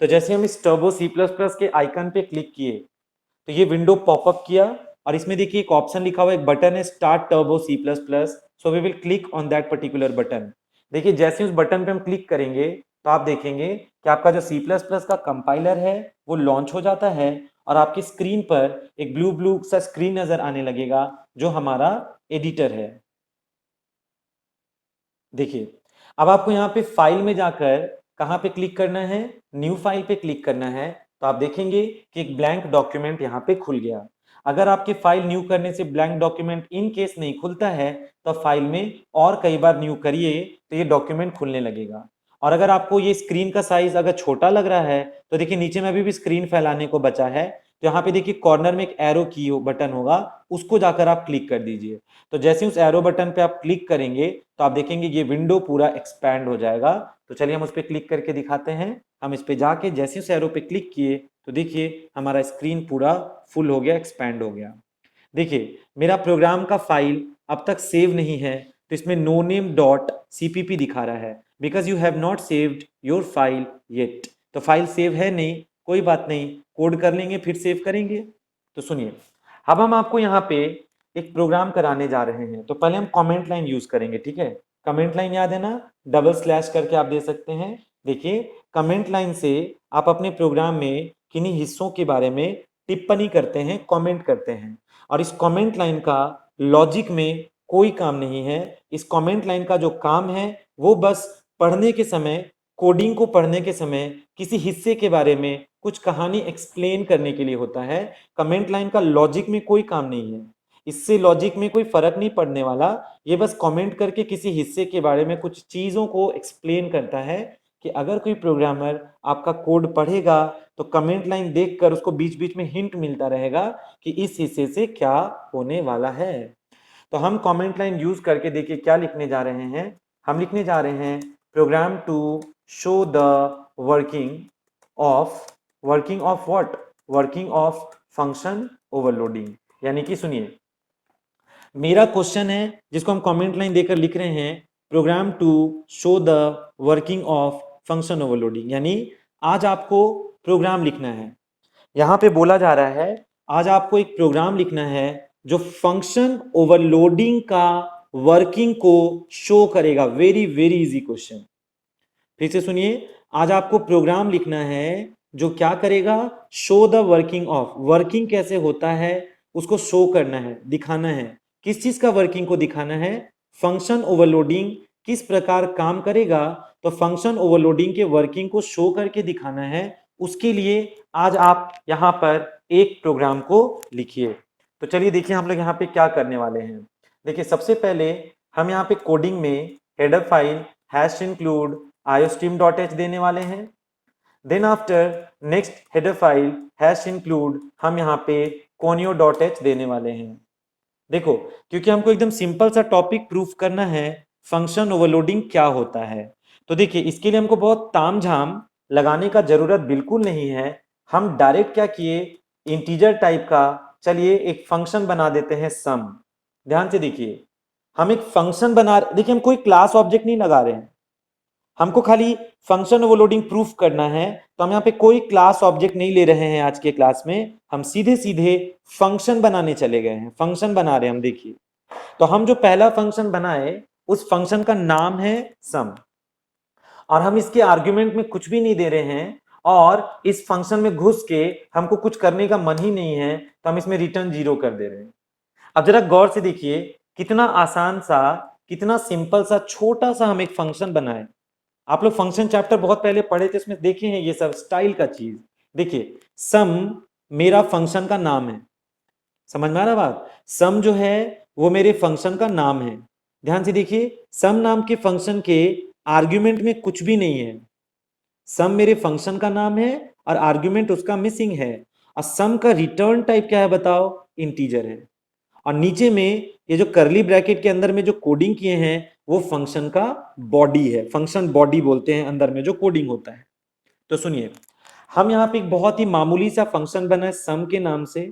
तो जैसे हम इस टर्बो सी प्लस प्लस के आइकन पे क्लिक किए तो ये विंडो पॉपअप किया और इसमें देखिए एक ऑप्शन लिखा हुआ, एक बटन है start Turbo C plus plus. So we will click on that particular button. देखिए जैसे उस बटन पे हम क्लिक करेंगे तो आप देखेंगे कि आपका जो सी प्लस प्लस का कंपाइलर है वो लॉन्च हो जाता है और आपकी स्क्रीन पर एक ब्लू ब्लू सा स्क्रीन नजर आने लगेगा जो हमारा एडिटर है। देखिए अब आपको यहाँ पे फाइल में जाकर कहाँ पे क्लिक करना है, न्यू फाइल पे क्लिक करना है। तो आप देखेंगे कि एक ब्लैंक डॉक्यूमेंट यहाँ पे खुल गया। अगर आपके फाइल न्यू करने से ब्लैंक डॉक्यूमेंट इन केस नहीं खुलता है तो फाइल में और कई बार न्यू करिए तो ये डॉक्यूमेंट खुलने लगेगा। और अगर आपको ये स्क्रीन का साइज अगर छोटा लग रहा है तो देखिए नीचे में अभी भी स्क्रीन फैलाने को बचा है, तो यहाँ पे देखिए कॉर्नर में एक एरो की बटन होगा, उसको जाकर आप क्लिक कर दीजिए। तो जैसे उस एरो बटन पे आप क्लिक करेंगे तो आप देखेंगे ये विंडो पूरा एक्सपैंड हो जाएगा। तो चलिए हम उस पर क्लिक करके दिखाते हैं। हम इस पे जाके जैसे उस एरो पे क्लिक किए तो देखिए हमारा स्क्रीन पूरा फुल हो गया, एक्सपैंड हो गया। देखिए मेरा प्रोग्राम का फाइल अब तक सेव नहीं है, तो इसमें नो नेम डॉट सीपीपी दिखा रहा है, because you have not saved your file yet. तो फाइल सेव है नहीं, कोई बात नहीं, कोड कर लेंगे फिर सेव करेंगे। तो सुनिए, अब हम आपको यहाँ पे एक प्रोग्राम कराने जा रहे हैं। तो पहले हम कमेंट लाइन यूज करेंगे, ठीक है। कमेंट लाइन याद है ना, डबल स्लैश करके आप दे सकते हैं। देखिए कमेंट लाइन से आप अपने प्रोग्राम में किन्हीं हिस्सों के बारे में टिप्पणी करते हैं, कमेंट करते हैं। और इस कमेंट लाइन का लॉजिक में कोई काम नहीं है। इस कमेंट लाइन का जो काम है वो बस पढ़ने के समय, कोडिंग को पढ़ने के समय किसी हिस्से के बारे में कुछ कहानी एक्सप्लेन करने के लिए होता है। कमेंट लाइन का लॉजिक में कोई काम नहीं है, इससे लॉजिक में कोई फर्क नहीं पड़ने वाला। ये बस कमेंट करके किसी हिस्से के बारे में कुछ चीजों को एक्सप्लेन करता है कि अगर कोई प्रोग्रामर आपका कोड पढ़ेगा तो कमेंट लाइन देखकर उसको बीच बीच में हिंट मिलता रहेगा कि इस हिस्से से क्या होने वाला है। तो हम कमेंट लाइन यूज करके देखिए क्या लिखने जा रहे हैं। हम लिखने जा रहे हैं program to show the working of what, working of function overloading. यानी कि सुनिए, मेरा क्वेश्चन है जिसको हम कमेंट लाइन देकर लिख रहे हैं, program to show the working of function overloading. यानी आज आपको प्रोग्राम लिखना है। यहां पे बोला जा रहा है आज आपको एक प्रोग्राम लिखना है जो फंक्शन ओवरलोडिंग का वर्किंग को शो करेगा। वेरी वेरी इजी क्वेश्चन, फिर से सुनिए। आज आपको प्रोग्राम लिखना है जो क्या करेगा, show the working of, working कैसे होता है उसको शो करना है, दिखाना है। किस चीज का वर्किंग को दिखाना है, फंक्शन ओवरलोडिंग किस प्रकार काम करेगा, तो फंक्शन ओवरलोडिंग के वर्किंग को शो करके दिखाना है। उसके लिए आज आप यहाँ पर एक प्रोग्राम को लिखिए। तो चलिए देखिए हम लोग यहाँ पे क्या करने वाले हैं। देखिए सबसे पहले हम यहाँ पे कोडिंग में header file hash include iostream.h देने वाले हैं। Then after next header file hash include हम यहाँ पे conio.h देने वाले हैं। देखो क्योंकि हमको एकदम सिंपल सा टॉपिक प्रूफ करना है फंक्शन ओवरलोडिंग क्या होता है, तो देखिए इसके लिए हमको बहुत तामझाम लगाने का जरूरत बिल्कुल नहीं है। हम डायरेक्ट क्या किए, इंटीजर टाइप का चलिए एक फंक्शन बना देते हैं सम। ध्यान से देखिए, हम एक फंक्शन बना, देखिए हम कोई क्लास ऑब्जेक्ट नहीं लगा रहे हैं, हमको खाली फंक्शन ओवरलोडिंग प्रूफ करना है। तो हम यहाँ पे कोई क्लास ऑब्जेक्ट नहीं ले रहे हैं आज के क्लास में, हम सीधे सीधे फंक्शन बनाने चले गए हैं, फंक्शन बना रहे हैं हम। देखिए तो हम जो पहला फंक्शन बनाए उस फंक्शन का नाम है सम, और हम इसके आर्ग्यूमेंट में कुछ भी नहीं दे रहे हैं, और इस फंक्शन में घुस के हमको कुछ करने का मन ही नहीं है, तो हम इसमें रिटर्न 0 कर दे रहे हैं। अब जरा गौर से देखिए कितना आसान सा, कितना सिंपल सा छोटा सा हम एक फंक्शन बनाए। आप लोग फंक्शन चैप्टर बहुत पहले पढ़े थे, उसमें देखे हैं ये सब स्टाइल का चीज। देखिए सम मेरा फंक्शन का नाम है, समझ में आ रहा बात, सम जो है वो मेरे फंक्शन का नाम है। ध्यान से देखिए सम नाम के फंक्शन के आर्ग्यूमेंट में कुछ भी नहीं है, सम मेरे फंक्शन का नाम है और आर्ग्यूमेंट उसका मिसिंग है। और सम का रिटर्न टाइप क्या है बताओ, इंटीजर है। और नीचे में ये जो करली ब्रैकेट के अंदर में जो कोडिंग किए हैं वो फंक्शन का बॉडी है, फंक्शन बॉडी बोलते हैं अंदर में जो कोडिंग होता है। तो सुनिए, हम यहाँ पे एक बहुत ही मामूली सा फंक्शन बना है सम के नाम से,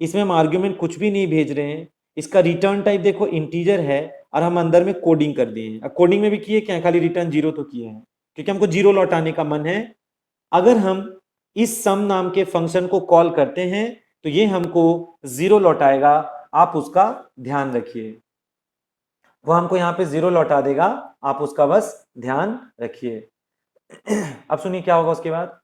इसमें हम आर्ग्यूमेंट कुछ भी नहीं भेज रहे हैं, इसका रिटर्न टाइप देखो इंटीजर है, और हम अंदर में कोडिंग कर दिए हैं। कोडिंग में भी किए क्या, खाली रिटर्न 0 तो किए हैं क्योंकि हमको 0 लौटाने का मन है। अगर हम इस सम नाम के फंक्शन को कॉल करते हैं तो ये हमको 0 लौटाएगा, आप उसका ध्यान रखिए। वो हमको यहाँ पे 0 लौटा देगा, आप उसका बस ध्यान रखिए। अब सुनिए क्या होगा उसके बाद,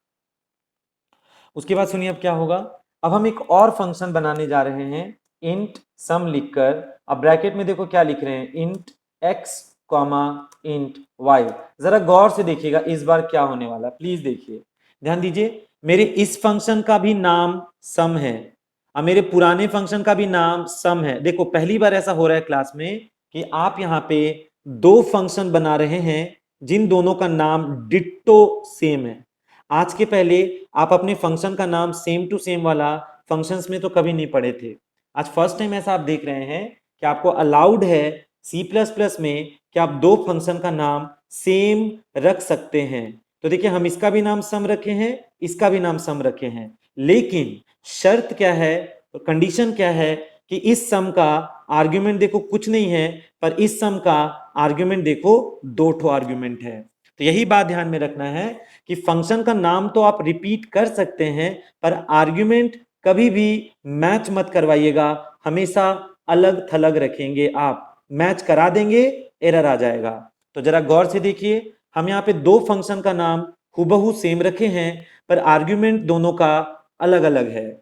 सुनिए अब क्या होगा। अब हम एक और फंक्शन बनाने जा रहे हैं इंट सम लिखकर। अब ब्रैकेट में देखो क्या लिख रहे हैं, int x comma int y. जरा गौर से देखिएगा इस बार क्या होने वाला, प्लीज देखिए, ध्यान दीजिए। मेरे इस फंक्शन का भी नाम सम है और मेरे पुराने फंक्शन का भी नाम सम है। देखो पहली बार ऐसा हो रहा है क्लास में कि आप यहाँ पे दो फंक्शन बना रहे हैं जिन दोनों का नाम डिट्टो सेम है। आज के पहले आप अपने फंक्शन का नाम सेम टू सेम वाला फंक्शंस में तो कभी नहीं पढ़े थे। आज फर्स्ट टाइम ऐसा आप देख रहे हैं कि आपको अलाउड है C++ में कि आप दो फंक्शन का नाम सेम रख सकते हैं। तो देखिए हम इसका भी नाम सम रखे हैं, इसका भी नाम सम रखे हैं, लेकिन शर्त क्या है, कंडीशन क्या है कि इस सम का आर्ग्यूमेंट देखो कुछ नहीं है, पर इस सम का आर्ग्यूमेंट देखो दो ठो आर्ग्यूमेंट है। तो यही बात ध्यान में रखना है कि फंक्शन का नाम तो आप रिपीट कर सकते हैं, पर आर्ग्यूमेंट कभी भी मैच मत करवाइएगा, हमेशा अलग थलग रखेंगे। आप मैच करा देंगे एरर आ जाएगा। तो जरा गौर से देखिए, हम यहाँ पे दो फंक्शन का नाम हूबहू सेम रखे हैं, पर आर्ग्यूमेंट दोनों का अलग अलग है।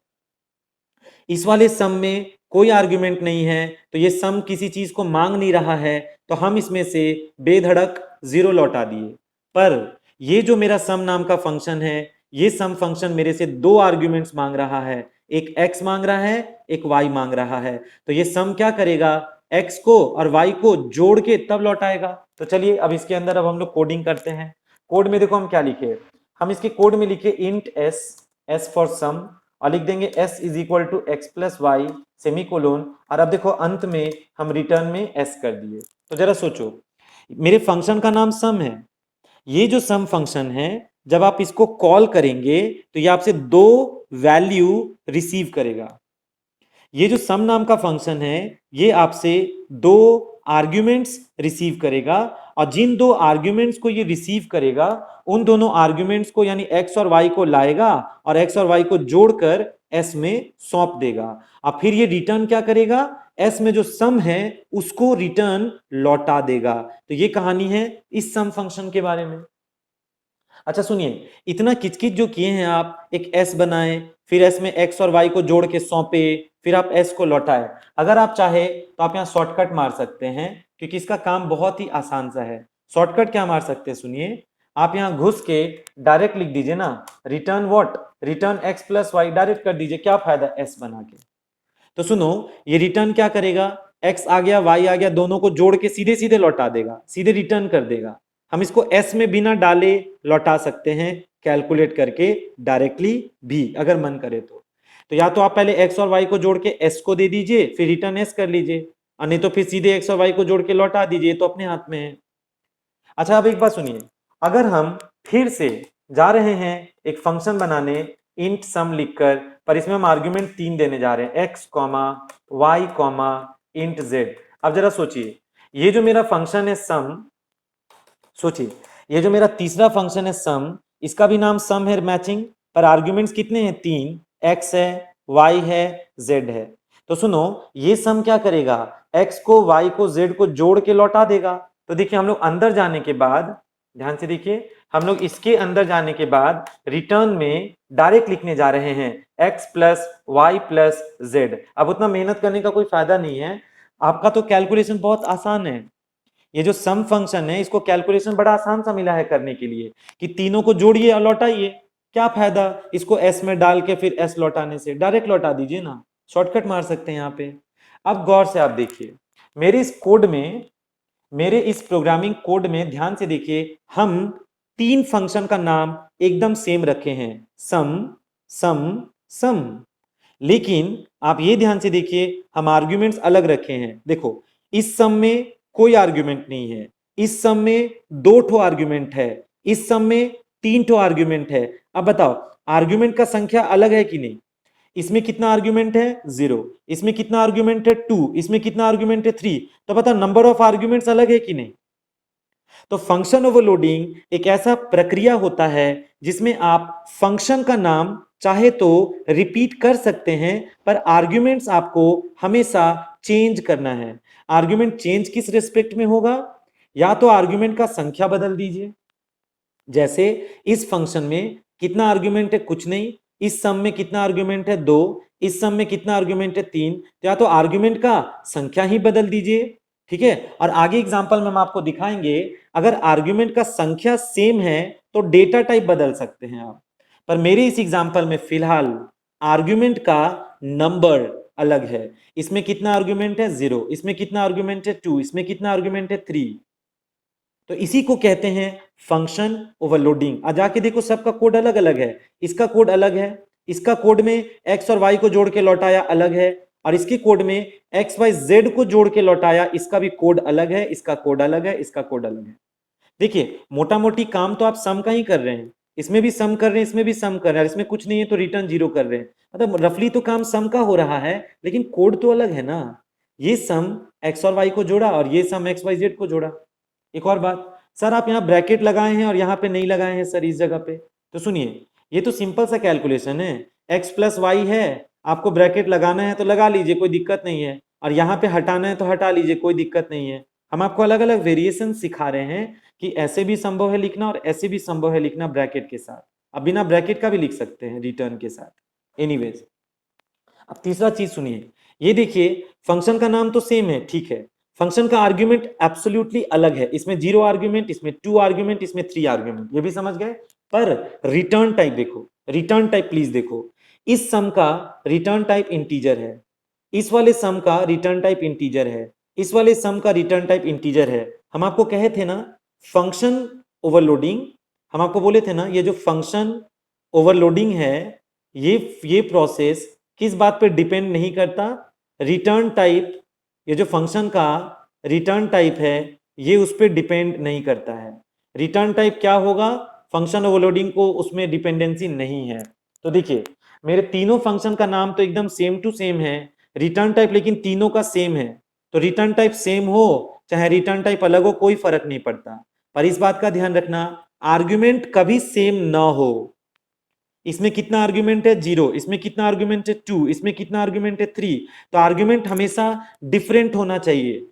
इस वाले सम में कोई आर्ग्यूमेंट नहीं है, तो ये सम किसी चीज को मांग नहीं रहा है, तो हम इसमें से बेधड़क 0 लौटा दिए। पर ये जो मेरा सम नाम का फंक्शन है, ये सम फंक्शन मेरे से दो आर्ग्यूमेंट्स मांग रहा है, एक x मांग रहा है, एक y मांग रहा है। तो ये सम क्या करेगा, x को और y को जोड़ के तब लौटाएगा। तो चलिए अब इसके अंदर अब हम लोग कोडिंग करते हैं। कोड में देखो हम क्या लिखे, हम इसके कोड में लिखे इंट s फॉर सम, और लिख देंगे s is equal to X plus Y semicolon, और अब देखो अंत में हम रिटर्न में s कर दिए। तो जरा सोचो, मेरे फंक्शन का नाम सम है, ये जो सम फंक्शन है जब आप इसको कॉल करेंगे तो ये आपसे दो वैल्यू रिसीव करेगा। ये जो सम नाम का फंक्शन है ये आपसे दो आर्ग्यूमेंट्स रिसीव करेगा, और जिन दो आर्ग्यूमेंट्स को ये रिसीव करेगा उन दोनों आर्ग्यूमेंट्स को यानी x और y को लाएगा और x और y को जोड़कर s में सौंप देगा। अब फिर ये रिटर्न क्या करेगा, s में जो सम है उसको रिटर्न लौटा देगा। तो ये कहानी है इस सम फंक्शन के बारे में। अच्छा सुनिए, इतना किचकिच जो किए हैं आप, एक s बनाए, फिर s में x और y को जोड़ के सौंपे, फिर आप s को लौटाए। अगर आप चाहे तो आप यहाँ शॉर्टकट मार सकते हैं, क्योंकि इसका काम बहुत ही आसान सा है। शॉर्टकट क्या मार सकते हैं, सुनिए, आप यहाँ घुस के डायरेक्ट लिख दीजिए ना, return what, return x plus y, direct कर दीजिए, क्या फायदा s बना के। तो सुनो, ये रिटर्न क्या करेगा, x आ गया y आ गया, दोनों को जोड़ के सीधे सीधे लौटा देगा, सीधे रिटर्न कर देगा। हम इसको s में बिना डाले लौटा सकते हैं, कैलकुलेट करके डायरेक्टली भी अगर मन करे तो या तो आप पहले x और y को जोड़ के s को दे दीजिए, फिर रिटर्न s कर लीजिए, और नहीं तो फिर सीधे x और y को जोड़ के लौटा दीजिए, तो अपने हाथ में है। अच्छा अब एक बात सुनिए, अगर हम फिर से जा रहे हैं एक फंक्शन बनाने इंट सम लिखकर, पर इसमें हम आर्ग्यूमेंट 3 देने जा रहे हैं, x comma y comma int z। अब जरा सोचिए, ये जो मेरा फंक्शन है सम, सोचिए ये जो मेरा तीसरा फंक्शन है सम, इसका भी नाम सम है मैचिंग, पर आर्ग्यूमेंट्स कितने हैं, 3, x है, y है, z है। तो सुनो, ये सम क्या करेगा, x को y को z को जोड़ के लौटा देगा। तो देखिए हम लोग अंदर जाने के बाद, ध्यान से देखिए, हम लोग इसके अंदर जाने के बाद रिटर्न में डायरेक्ट लिखने जा रहे हैं x plus y plus z. अब उतना मेहनत करने का कोई फायदा नहीं है, आपका तो कैलकुलेशन बहुत आसान है। ये जो सम फंक्शन है इसको कैलकुलेशन बड़ा आसान सा मिला है करने के लिए, कि तीनों को जोड़िए और लौटाइए। क्या फायदा इसको s में डाल के फिर s लौटाने से, डायरेक्ट लौटा दीजिए ना, शॉर्टकट मार सकते हैं यहाँ पे। अब गौर से आप देखिए, मेरे इस कोड में, मेरे इस प्रोग्रामिंग कोड में ध्यान से देखिए, हम तीन फंक्शन का नाम एकदम सेम रखे हैं, सम सम सम। लेकिन आप ये ध्यान से देखिए, हम आर्ग्यूमेंट्स अलग रखे हैं। देखो, इस सम में कोई आर्ग्यूमेंट नहीं है, इस सम में दो ठो आर्ग्यूमेंट है, इस सम में तीन ठो आर्ग्यूमेंट है। अब बताओ, आर्ग्यूमेंट का संख्या अलग है कि नहीं, इसमें कितना आर्ग्यूमेंट है 0, इसमें कितना आर्ग्यूमेंट है 2, इसमें कितना आर्ग्यूमेंट है 3। तो बताओ नंबर ऑफ आर्ग्यूमेंट्स अलग है कि नहीं। तो फंक्शन ओवरलोडिंग एक ऐसा प्रक्रिया होता है जिसमें आप फंक्शन का नाम चाहे तो रिपीट कर सकते हैं, पर आर्ग्यूमेंट्स आपको हमेशा चेंज करना है। आर्ग्यूमेंट चेंज किस रिस्पेक्ट में होगा, या तो आर्ग्यूमेंट का संख्या बदल दीजिए, जैसे इस फंक्शन में कितना आर्ग्यूमेंट है, कुछ नहीं, इस सम में कितना आर्ग्यूमेंट है 2, इस सम में कितना आर्ग्यूमेंट है 3, तो या तो आर्ग्यूमेंट का संख्या ही बदल दीजिए, ठीक है। और आगे एग्जांपल में हम आपको दिखाएंगे, अगर आर्ग्यूमेंट का संख्या सेम है तो डेटा टाइप बदल सकते हैं आप, पर मेरे इस एग्जांपल में फिलहाल आर्ग्यूमेंट का नंबर अलग है। इसमें कितना आर्ग्यूमेंट है 0, इसमें कितना आर्ग्यूमेंट है 2, इसमें कितना आर्ग्यूमेंट है 3। तो इसी को कहते हैं फंक्शन ओवरलोडिंग। आ जाके देखो सबका कोड अलग अलग है, इसका कोड अलग है, इसका कोड में एक्स और वाई को जोड़ के लौटाया अलग है, और इसके कोड में एक्स वाई जेड को जोड़ के लौटाया, इसका भी कोड अलग है, इसका कोड अलग है, इसका कोड अलग है। देखिए मोटा मोटी काम तो आप सम का ही कर रहे हैं, इसमें भी सम कर रहे हैं, इसमें भी सम कर रहे हैं, इसमें कुछ नहीं है तो रिटर्न जीरो कर रहे हैं, मतलब रफली तो काम सम का हो रहा है, लेकिन कोड तो अलग है ना। ये सम एक्स और वाई को जोड़ा और ये सम एक्स वाई जेड को जोड़ा। एक और बात, सर आप यहाँ ब्रैकेट लगाए हैं और यहाँ पे नहीं लगाए हैं सर इस जगह पे, तो सुनिए ये तो सिंपल सा कैलकुलेशन है, एक्स प्लस वाई है, आपको ब्रैकेट लगाना है तो लगा लीजिए कोई दिक्कत नहीं है, और यहाँ पे हटाना है तो हटा लीजिए कोई दिक्कत नहीं है। हम आपको अलग अलग वेरिएशन सिखा रहे हैं कि ऐसे भी संभव है लिखना और ऐसे भी संभव है लिखना ब्रैकेट के साथ, अब बिना ब्रैकेट का भी लिख सकते हैं रिटर्न के साथ। एनीवेज अब तीसरा चीज सुनिए, ये देखिए फंक्शन का नाम तो सेम है, ठीक है, फंक्शन का आर्ग्यूमेंट एब्सोल्युटली अलग है, इसमें 0 आर्ग्यूमेंट, इसमें 2 आर्ग्यूमेंट, इसमें 3 आर्ग्यूमेंट, ये भी समझ गए। पर रिटर्न टाइप देखो, रिटर्न टाइप प्लीज देखो, इस सम का रिटर्न टाइप इंटीजर है, इस वाले सम का रिटर्न टाइप इंटीजर है, इस वाले सम का रिटर्न टाइप इंटीजर है। हम आपको कहे थे ना फंक्शन ओवरलोडिंग, हम आपको बोले थे ना ये जो फंक्शन ओवरलोडिंग है, ये प्रोसेस किस बात पे डिपेंड नहीं करता, रिटर्न टाइप, ये जो फंक्शन का रिटर्न टाइप है ये उस पर डिपेंड नहीं करता है। रिटर्न टाइप क्या होगा, फंक्शन ओवरलोडिंग को उसमें डिपेंडेंसी नहीं है। तो देखिए मेरे तीनों फंक्शन का नाम तो एकदम सेम टू सेम है, रिटर्न टाइप लेकिन तीनों का सेम है, तो रिटर्न टाइप सेम हो चाहे रिटर्न टाइप अलग हो कोई फर्क नहीं पड़ता। पर इस बात का ध्यान रखना आर्ग्यूमेंट कभी सेम ना हो, इसमें कितना आर्ग्यूमेंट है 0, इसमें कितना आर्ग्यूमेंट है 2, इसमें कितना आर्ग्यूमेंट है 3, तो आर्ग्यूमेंट हमेशा डिफरेंट होना चाहिए,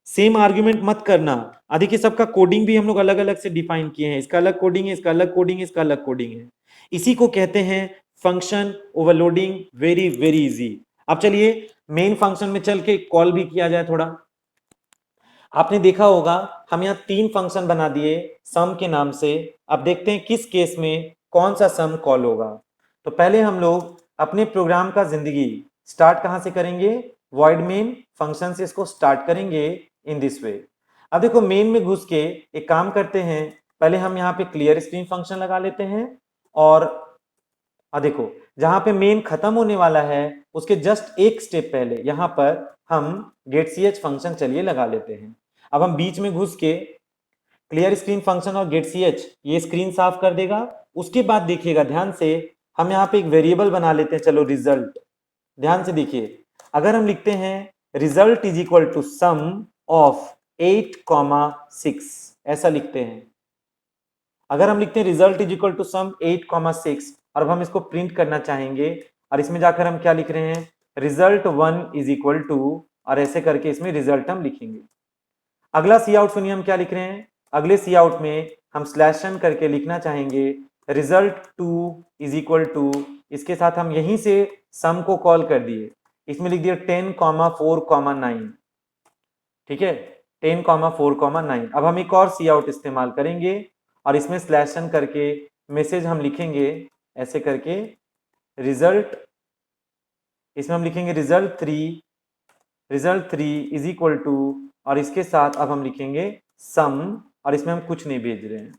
सेम आर्ग्यूमेंट मत करना। देखिए सबका कोडिंग भी हम लोग अलग अलग से डिफाइन किए हैं, इसका अलग कोडिंग है, इसका अलग कोडिंग है, इसका अलग कोडिंग है, इसी को कहते हैं function overloading. Very very easy. अब चलिए मेन फंक्शन में चल के कॉल भी किया जाए थोड़ा। आपने देखा होगा हम यहाँ 3 फंक्शन बना दिए सम के नाम से, अब देखते हैं किस केस में कौन सा सम कॉल होगा। तो पहले हम लोग अपने प्रोग्राम का जिंदगी स्टार्ट कहां से करेंगे, वॉइड मेन फंक्शन से इसको स्टार्ट करेंगे इन दिस वे। अब देखो मेन में घुस के एक काम करते हैं, पहले हम यहाँ पे क्लियर स्क्रीन फंक्शन लगा लेते हैं, और देखो जहां पे मेन खत्म होने वाला है उसके जस्ट एक स्टेप पहले यहाँ पर हम गेट सी एच फंक्शन चलिए लगा लेते हैं। अब हम बीच में घुस के क्लियर स्क्रीन फंक्शन और गेट सी एच ये स्क्रीन साफ कर देगा। उसके बाद देखिएगा ध्यान से, हम यहाँ पे एक वेरिएबल बना लेते हैं, चलो रिजल्ट। ध्यान से देखिए, अगर हम लिखते हैं result is equal to sum of 8,6, ऐसा लिखते हैं, अगर हम लिखते हैं result is equal to sum 8,6 और अब हम इसको प्रिंट करना चाहेंगे, और इसमें जाकर हम क्या लिख रहे हैं, रिजल्ट 1 इज इक्वल टू, और ऐसे करके इसमें रिजल्ट हम लिखेंगे। अगला सी आउट सुनिए हम क्या लिख रहे हैं, अगले सी आउट में हम स्लैश n करके लिखना चाहेंगे रिजल्ट 2 इज इक्वल टू, इसके साथ हम यहीं से सम को कॉल कर दिए, इसमें लिख दिया 10,4,9, ठीक है, 10,4,9। अब हम एक और सी आउट इस्तेमाल करेंगे और इसमें स्लैश n करके मैसेज हम लिखेंगे ऐसे करके रिजल्ट, इसमें हम लिखेंगे रिजल्ट 3 इज इक्वल टू, और इसके साथ अब हम लिखेंगे सम, और इसमें हम कुछ नहीं भेज रहे हैं।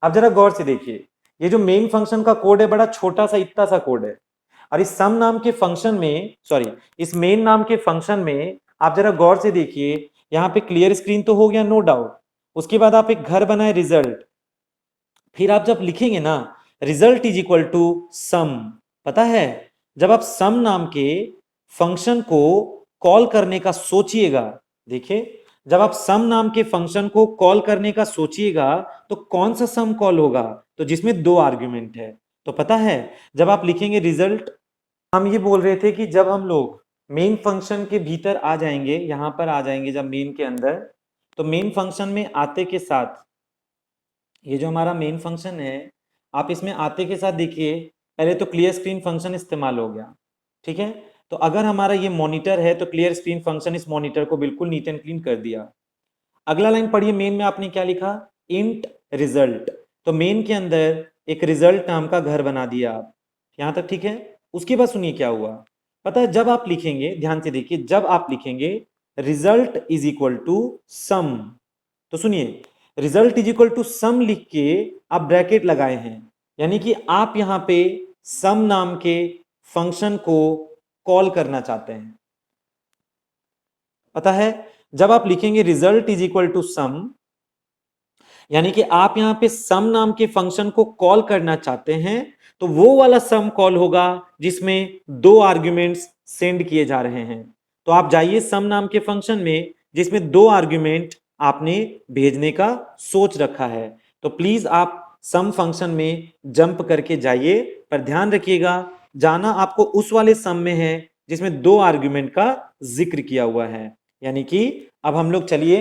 अब जरा गौर से देखिए, ये जो मेन फंक्शन का कोड है बड़ा छोटा सा इतना सा कोड है, और इस सम नाम के फंक्शन में, सॉरी इस मेन नाम के फंक्शन में आप जरा गौर से देखिए, यहाँ पे क्लियर स्क्रीन तो हो गया नो डाउट, उसके बाद आप एक घर बनाए रिजल्ट, फिर आप जब लिखेंगे ना रिजल्ट इज इक्वल टू सम, पता है जब आप सम नाम के फंक्शन को कॉल करने का सोचिएगा, देखिए जब आप सम नाम के फंक्शन को कॉल करने का सोचिएगा तो कौन सा सम कॉल होगा, तो जिसमें 2 आर्ग्यूमेंट है। तो पता है जब आप लिखेंगे रिजल्ट, हम ये बोल रहे थे कि जब हम लोग मेन फंक्शन के भीतर आ जाएंगे, यहां पर आ जाएंगे जब मेन के अंदर, तो मेन फंक्शन में आते के साथ ये जो हमारा मेन फंक्शन है, आप इसमें आते के साथ देखिए पहले तो क्लियर स्क्रीन फंक्शन इस्तेमाल हो गया, ठीक है, तो अगर हमारा ये मॉनिटर है तो क्लियर स्क्रीन फंक्शन इस मॉनिटर को बिल्कुल नीट एंड क्लीन कर दिया। अगला लाइन पढ़िए, मेन में आपने क्या लिखा, इंट रिजल्ट, तो मेन के अंदर एक रिजल्ट नाम का घर बना दिया आप, यहां तक ठीक है। उसके बाद सुनिए क्या हुआ, पता है जब आप लिखेंगे, ध्यान से देखिए, जब आप लिखेंगे रिजल्ट इज इक्वल टू सम, तो सुनिए रिजल्ट इज इक्वल टू सम लिख के आप ब्रैकेट लगाए हैं, यानी कि आप यहां पे सम नाम के फंक्शन को कॉल करना चाहते हैं। पता है, जब आप लिखेंगे रिजल्ट इज इक्वल टू सम, यानी कि आप यहां पे सम नाम के फंक्शन को कॉल करना चाहते हैं, तो वो वाला सम कॉल होगा जिसमें दो आर्ग्यूमेंट्स सेंड किए जा रहे हैं। तो आप जाइए सम नाम के फंक्शन में जिसमें दो आर्ग्यूमेंट आपने भेजने का सोच रखा है। तो प्लीज आप सम फंक्शन में जंप करके जाइए, पर ध्यान रखिएगा जाना आपको उस वाले सम में है जिसमें दो आर्ग्यूमेंट का जिक्र किया हुआ है। यानी कि अब हम लोग चलिए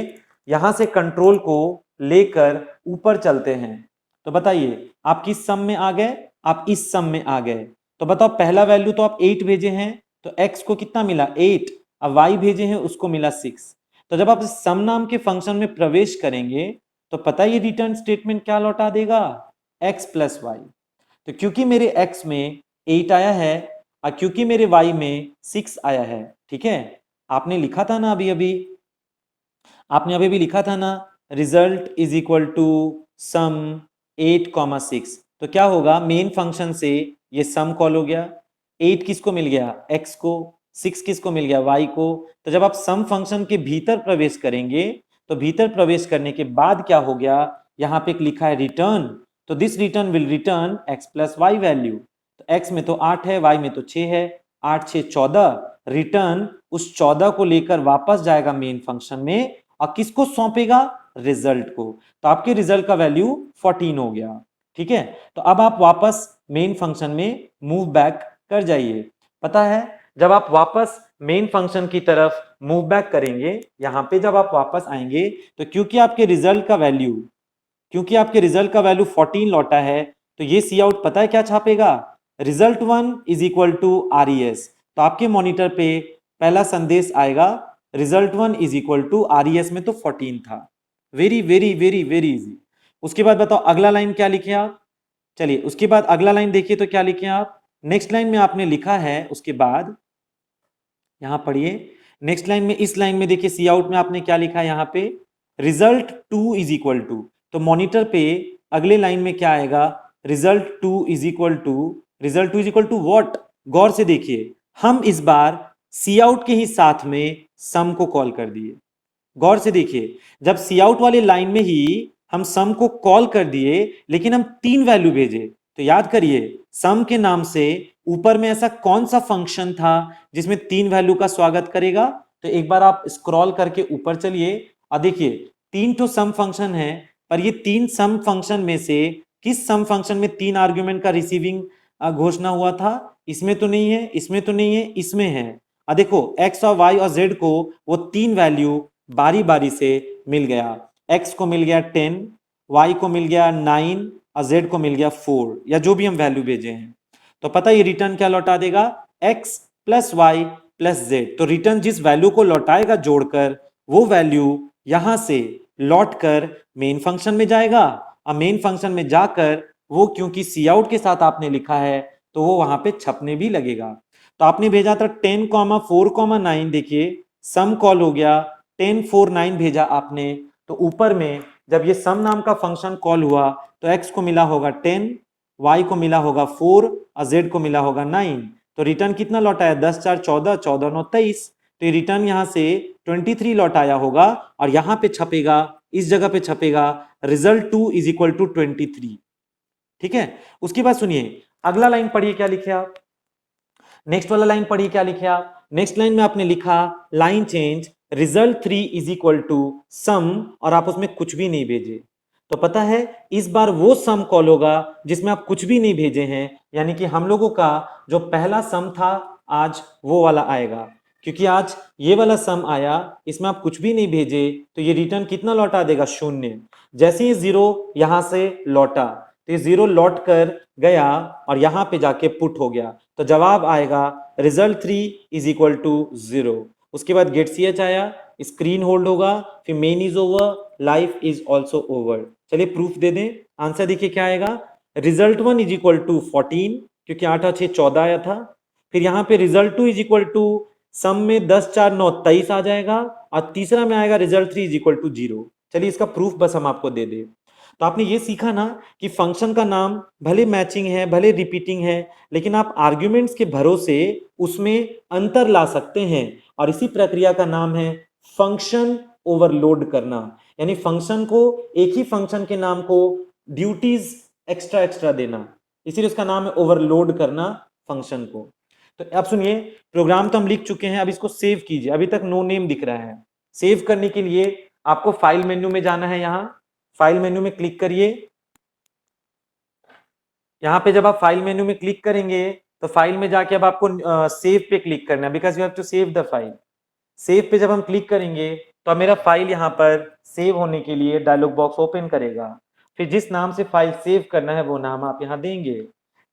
यहां से कंट्रोल को लेकर ऊपर चलते हैं। तो बताइए आप किस सम में आ गए, आप इस सम में आ गए। तो बताओ पहला वैल्यू तो आप 8 भेजे हैं, तो x को कितना मिला 8, अब y भेजे हैं उसको मिला 6। तो जब आप सम नाम के फंक्शन में प्रवेश करेंगे तो पता ये रिटर्न स्टेटमेंट क्या लौटा देगा, x प्लस वाई। तो क्योंकि मेरे x में 8 आया है और क्योंकि मेरे y में 6 आया है, ठीक है, आपने लिखा था ना अभी अभी, आपने अभी भी लिखा था ना result is equal to sum 8,6। तो क्या होगा, मेन फंक्शन से ये सम कॉल हो गया, 8 किसको मिल गया x को, 6 किसको मिल गया y को। तो जब आप सम फंक्शन के भीतर प्रवेश करेंगे तो भीतर प्रवेश करने के बाद क्या हो गया, यहाँ पे एक लिखा है रिटर्न, तो this return will return x plus y value. तो x में तो 8 है, y में तो 6 है, 8 6 14, रिटर्न उस 14 को लेकर वापस जाएगा मेन फंक्शन में और किसको सौंपेगा, रिजल्ट को। तो आपके रिजल्ट का वैल्यू 14 हो गया, ठीक है। तो अब आप वापस मेन फंक्शन में मूव बैक कर जाइए। पता है जब आप वापस मेन फंक्शन की तरफ मूव बैक करेंगे, यहां पे जब आप वापस आएंगे तो क्योंकि आपके रिजल्ट का वैल्यू 14 लौटा है, तो ये सी आउट पता है क्या छापेगा, result 1 is equal to R E S. तो आपके मॉनिटर पे पहला संदेश आएगा result 1 is equal to R E S में तो 14 था। Very very very very easy. उसके बाद बताओ अगला लाइन क्या लिखे आप, चलिए उसके बाद अगला लाइन देखिए तो क्या लिखे आप। नेक्स्ट लाइन में आपने लिखा है, उसके बाद यहां पढ़िए, नेक्स्ट लाइन में, इस लाइन में देखिए सी आउट में आपने क्या लिखा है यहाँ पे, रिजल्ट 2 इज इक्वल टू। तो मॉनिटर पे अगले लाइन में क्या आएगा, result 2 is equal to what. गौर से देखिए हम इस बार सी आउट के ही साथ में सम को कॉल कर दिए। गौर से देखिए जब सी आउट वाले लाइन में ही हम सम को कॉल कर दिए लेकिन हम 3 वैल्यू भेजे, तो याद करिए सम के नाम से ऊपर में ऐसा कौन सा फंक्शन था जिसमें 3 वैल्यू का स्वागत करेगा। तो एक बार आप स्क्रॉल करके ऊपर चलिए और देखिए 3 तो सम फंक्शन है, पर ये 3 सम फंक्शन में से किस सम फंक्शन में 3 आर्ग्यूमेंट का रिसीविंग घोषणा हुआ था, इसमें तो नहीं है, इसमें तो नहीं है, इसमें है। देखो x और y और z को वो 3 वैल्यू बारी बारी से मिल गया, x को मिल गया 10, y को मिल गया 9 और z को मिल गया 4, या जो भी हम वैल्यू भेजे हैं। तो पता ये रिटर्न क्या लौटा देगा, x plus y plus z. तो रिटर्न जिस वैल्यू को लौटाएगा जोड़कर, वो वैल्यू यहां से लौटकर मेन फंक्शन में जाएगा और मेन फंक्शन में जाकर वो क्योंकि सी आउट के साथ आपने लिखा है तो वो वहां पे छपने भी लगेगा। तो आपने भेजा था 10,4,9, देखिए सम कॉल हो गया, 10 4 9 भेजा आपने। तो ऊपर में जब ये सम नाम का फंक्शन कॉल हुआ तो x को मिला होगा 10, y को मिला होगा 4 और z को मिला होगा 9। तो रिटर्न कितना लौटाया, 10 4 14, 14 9 23। तो ये रिटर्न यहां से 23 लौटाया होगा और यहां पे छपेगा, इस जगह पे छपेगा रिजल्ट 2 इज इक्वल टू 23, ठीक है। उसके बाद सुनिए अगला लाइन पढ़िए क्या लिखे आप, नेक्स्ट वाला लाइन पढ़िए क्या लिखे आप। नेक्स्ट लाइन में आपने लिखा line change result 3 is equal to sum, और आप उसमें कुछ भी नहीं भेजे। तो पता है इस बार वो सम कॉल होगा जिसमें आप कुछ भी नहीं भेजे हैं, यानी कि हम लोगों का जो पहला सम था आज वो वाला आएगा। क्योंकि आज ये वाला सम आया, इसमें आप कुछ भी नहीं भेजे, तो ये रिटर्न कितना लौटा देगा, 0। जैसे ही 0 यहां से लौटा तो ये 0 लौट कर गया और यहां पे जाके पुट हो गया, तो जवाब आएगा रिजल्ट 3 इज इक्वल टू 0। उसके बाद गेट सी एच आया, स्क्रीन होल्ड होगा, फिर main is over, life is also over. चलिए प्रूफ दे दें, आंसर देखिए क्या आएगा, रिजल्ट 1 इज इक्वल टू 14, क्योंकि 8 और 6 14 आया था। फिर यहाँ पे रिजल्ट 2 इज इक्वल टू सम में 10 4 9 23 आ जाएगा, और तीसरा में आएगा रिजल्ट 3 इज इक्वल टू 0। चलिए इसका प्रूफ बस हम आपको दे दें। तो आपने ये सीखा ना कि फंक्शन का नाम भले मैचिंग है, भले रिपीटिंग है, लेकिन आप आर्ग्यूमेंट्स के भरोसे उसमें अंतर ला सकते हैं, और इसी प्रक्रिया का नाम है फंक्शन ओवरलोड करना। यानी फंक्शन को, एक ही फंक्शन के नाम को ड्यूटीज एक्स्ट्रा एक्स्ट्रा देना, इसीलिए उसका नाम है ओवरलोड करना फंक्शन को। तो अब सुनिए, प्रोग्राम तो हम लिख चुके हैं, अब इसको सेव कीजिए। अभी तक नो नेम दिख रहा है। सेव करने के लिए आपको फाइल मेन्यू में जाना है, यहां फाइल मेन्यू में क्लिक करिए। यहां पे जब आप फाइल मेन्यू में क्लिक करेंगे तो फाइल में जाके अब आपको सेव पे क्लिक करना है, because you have to save the file. Save पे जब हम क्लिक करेंगे तो मेरा फाइल यहाँ पर सेव होने के लिए डायलॉग बॉक्स ओपन करेगा। फिर जिस नाम से फाइल सेव करना है वो नाम आप यहाँ देंगे।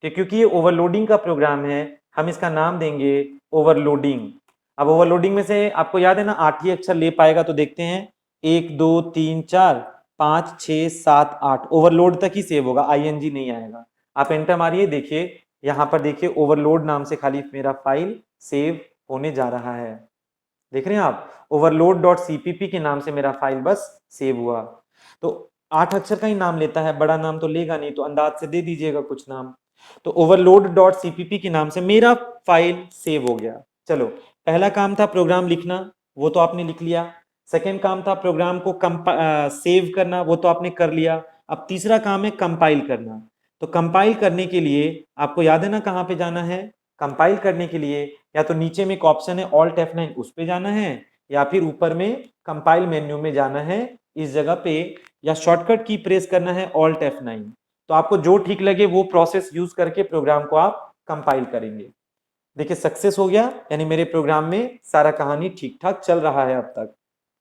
तो क्योंकि ये ओवरलोडिंग का प्रोग्राम है, हम इसका नाम देंगे ओवरलोडिंग। अब ओवरलोडिंग में से आपको याद है ना, 8 ही अक्षर ले पाएगा, तो देखते हैं 1 2 3 4 5 6 7 8, ओवरलोड तक ही सेव होगा, ING नहीं आएगा। आप एंटर मारिए, देखिए यहाँ पर देखिए ओवरलोड नाम से खाली मेरा फाइल सेव होने जा रहा है। देख रहे हैं आप, overload.cpp के नाम से मेरा फाइल बस सेव हुआ। तो 8 अक्षर का ही नाम लेता है, बड़ा नाम तो लेगा नहीं, तो अंदाज से दे दीजिएगा कुछ नाम। तो overload.cpp के नाम से मेरा फाइल सेव हो गया। चलो, पहला काम था प्रोग्राम लिखना, वो तो आपने लिख लिया। सेकेंड काम था प्रोग्राम को सेव करना, वो तो आपने कर लिया। अब तीसरा काम है कंपाइल करना। तो कंपाइल करने के लिए आपको याद है ना कहाँ पे जाना है? कंपाइल करने के लिए या तो नीचे में एक ऑप्शन है Alt F9, उस पे जाना है, या फिर ऊपर में कंपाइल मेन्यू में जाना है इस जगह पे, या शॉर्टकट की प्रेस करना है Alt F9। तो आपको जो ठीक लगे वो प्रोसेस यूज करके प्रोग्राम को आप कंपाइल करेंगे। देखिए सक्सेस हो गया, यानी मेरे प्रोग्राम में सारा कहानी ठीक ठाक चल रहा है अब तक।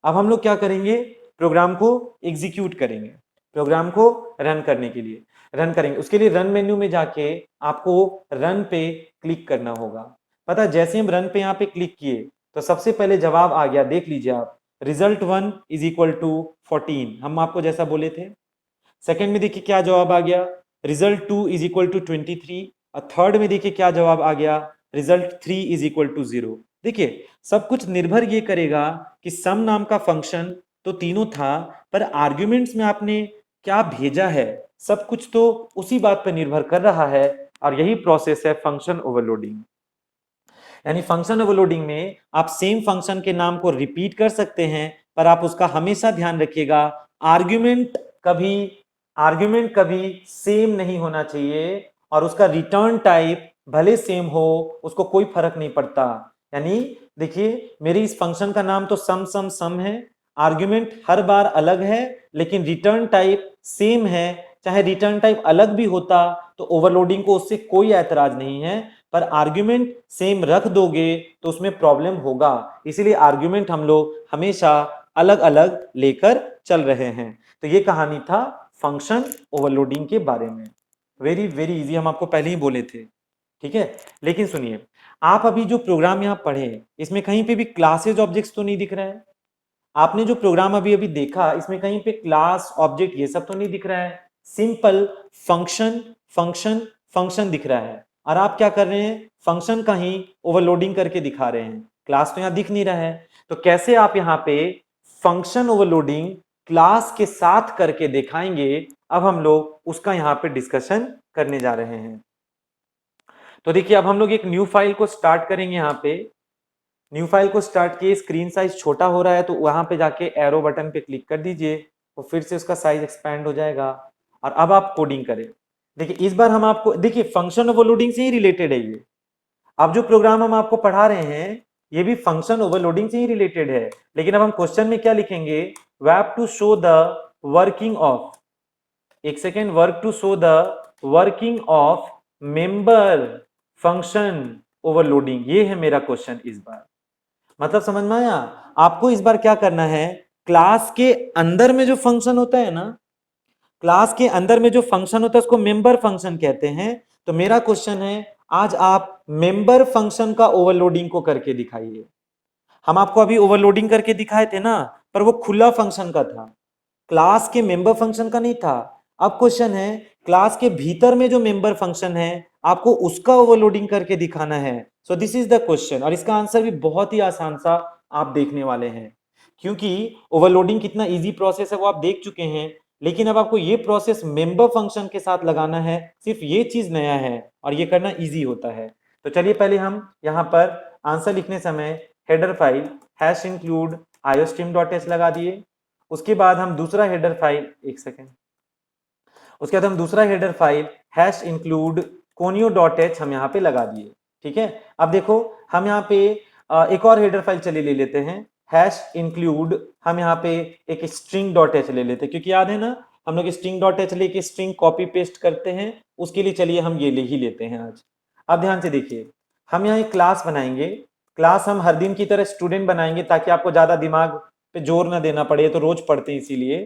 अब हम लोग क्या करेंगे? प्रोग्राम को एग्जीक्यूट करेंगे। प्रोग्राम को रन करने के लिए रन करेंगे, उसके लिए रन मेन्यू में जाके आपको रन पे क्लिक करना होगा। पता है, जैसे हम रन पे यहाँ पे क्लिक किए तो सबसे पहले जवाब आ गया, देख लीजिए आप, रिजल्ट 1 इज इक्वल टू 14, हम आपको जैसा बोले थे। सेकंड में देखिए क्या जवाब आ गया, रिजल्ट 2 इज इक्वल टू 23। और थर्ड में देखिए क्या जवाब आ गया, रिजल्ट 3 इज इक्वल टू 0। देखिए सब कुछ निर्भर ये करेगा कि सम नाम का फंक्शन तो तीनों था, पर आर्ग्यूमेंट्स में आपने क्या भेजा है, सब कुछ तो उसी बात पर निर्भर कर रहा है। और यही प्रोसेस है फंक्शन ओवरलोडिंग। यानी फंक्शन ओवरलोडिंग में आप सेम फंक्शन के नाम को रिपीट कर सकते हैं, पर आप उसका हमेशा ध्यान रखिएगा, आर्ग्यूमेंट कभी आर्ग्यूमेंट कभी सेम नहीं होना चाहिए, और उसका रिटर्न टाइप भले सेम हो, उसको कोई फर्क नहीं पड़ता। यानी देखिए, मेरे इस फंक्शन का नाम तो सम सम सम है, आर्ग्यूमेंट हर बार अलग है, लेकिन रिटर्न टाइप सेम है। चाहे रिटर्न टाइप अलग भी होता तो ओवरलोडिंग को उससे कोई ऐतराज नहीं है, पर आर्ग्यूमेंट सेम रख दोगे तो उसमें प्रॉब्लम होगा। इसीलिए आर्ग्यूमेंट हम लोग हमेशा अलग अलग लेकर चल रहे हैं। तो ये कहानी था फंक्शन ओवरलोडिंग के बारे में। वेरी वेरी इजी, हम आपको पहले ही बोले थे, ठीक है। लेकिन सुनिए, आप अभी जो प्रोग्राम यहाँ पढ़े, इसमें कहीं पे भी क्लासेज ऑब्जेक्ट्स तो नहीं दिख रहा है? आपने जो प्रोग्राम अभी अभी देखा, इसमें कहीं पे क्लास ऑब्जेक्ट ये सब तो नहीं दिख रहा है। सिंपल फंक्शन फंक्शन फंक्शन दिख रहा है, और आप क्या कर रहे हैं? फंक्शन का ही ओवरलोडिंग करके दिखा रहे हैं, क्लास तो यहाँ दिख नहीं रहा है। तो कैसे आप यहाँ पे फंक्शन ओवरलोडिंग क्लास के साथ करके दिखाएंगे, अब हम लोग उसका यहाँ पे डिस्कशन करने जा रहे हैं। तो देखिए, अब हम लोग एक न्यू फाइल को स्टार्ट करेंगे। यहाँ पे न्यू फाइल को स्टार्ट किए, स्क्रीन साइज छोटा हो रहा है तो वहां पे जाके एरो बटन पे क्लिक कर दीजिए, तो फिर से उसका साइज एक्सपैंड हो जाएगा। और अब आप कोडिंग करें। देखिए इस बार हम आपको, देखिए फंक्शन ओवरलोडिंग से ही रिलेटेड है ये। अब जो प्रोग्राम हम आपको पढ़ा रहे हैं ये भी फंक्शन ओवरलोडिंग से ही रिलेटेड है, लेकिन अब हम क्वेश्चन में क्या लिखेंगे? We have to show the working of, एक second, work to show the working of member function overloading, ये है मेरा क्वेश्चन इस बार। मतलब समझ में आया? आपको इस बार क्या करना है, क्लास के अंदर में जो फंक्शन होता है ना, क्लास के अंदर में जो फंक्शन होता है उसको मेंबर फंक्शन कहते हैं। तो मेरा क्वेश्चन है, आज आप मेंबर फंक्शन का ओवरलोडिंग को करके दिखाइए। हम आपको अभी ओवरलोडिंग करके दिखाए थे ना, पर वो खुला फंक्शन का था, क्लास के मेंबर फंक्शन का नहीं था। अब क्वेश्चन है, क्लास के भीतर में जो मेंबर फंक्शन है आपको उसका ओवरलोडिंग करके दिखाना है। So this is the question, और इसका आंसर भी बहुत ही आसान सा आप देखने वाले हैं, क्योंकि ओवरलोडिंग कितना इजी प्रोसेस है वो आप देख चुके हैं। लेकिन अब आपको ये प्रोसेस मेंबर फंक्शन के साथ लगाना है, सिर्फ ये चीज नया है और ये करना इजी होता है। तो चलिए पहले हम यहाँ पर आंसर लिखने समय header file hash include iostream.h लगा दिए। उसके बाद हम दूसरा हेडर फाइल, एक सेकेंड, उसके बाद हम दूसरा header file hash include conio.h हम यहाँ पे लगा दिए। ठीक है, अब देखो हम यहाँ पे एक और हेडर फाइल चलिए ले लेते हैं, हैश इंक्लूड, हम यहाँ पे एक string.h ले लेते हैं, क्योंकि याद है ना हम लोग string.h लेके स्ट्रिंग कॉपी पेस्ट करते हैं, उसके लिए चलिए हम ये ले ही लेते हैं आज। अब ध्यान से देखिए, हम यहाँ एक क्लास बनाएंगे, क्लास हम हर दिन की तरह स्टूडेंट बनाएंगे ताकि आपको ज्यादा दिमाग पे जोर ना देना पड़े, तो रोज पढ़ते हैं इसीलिए।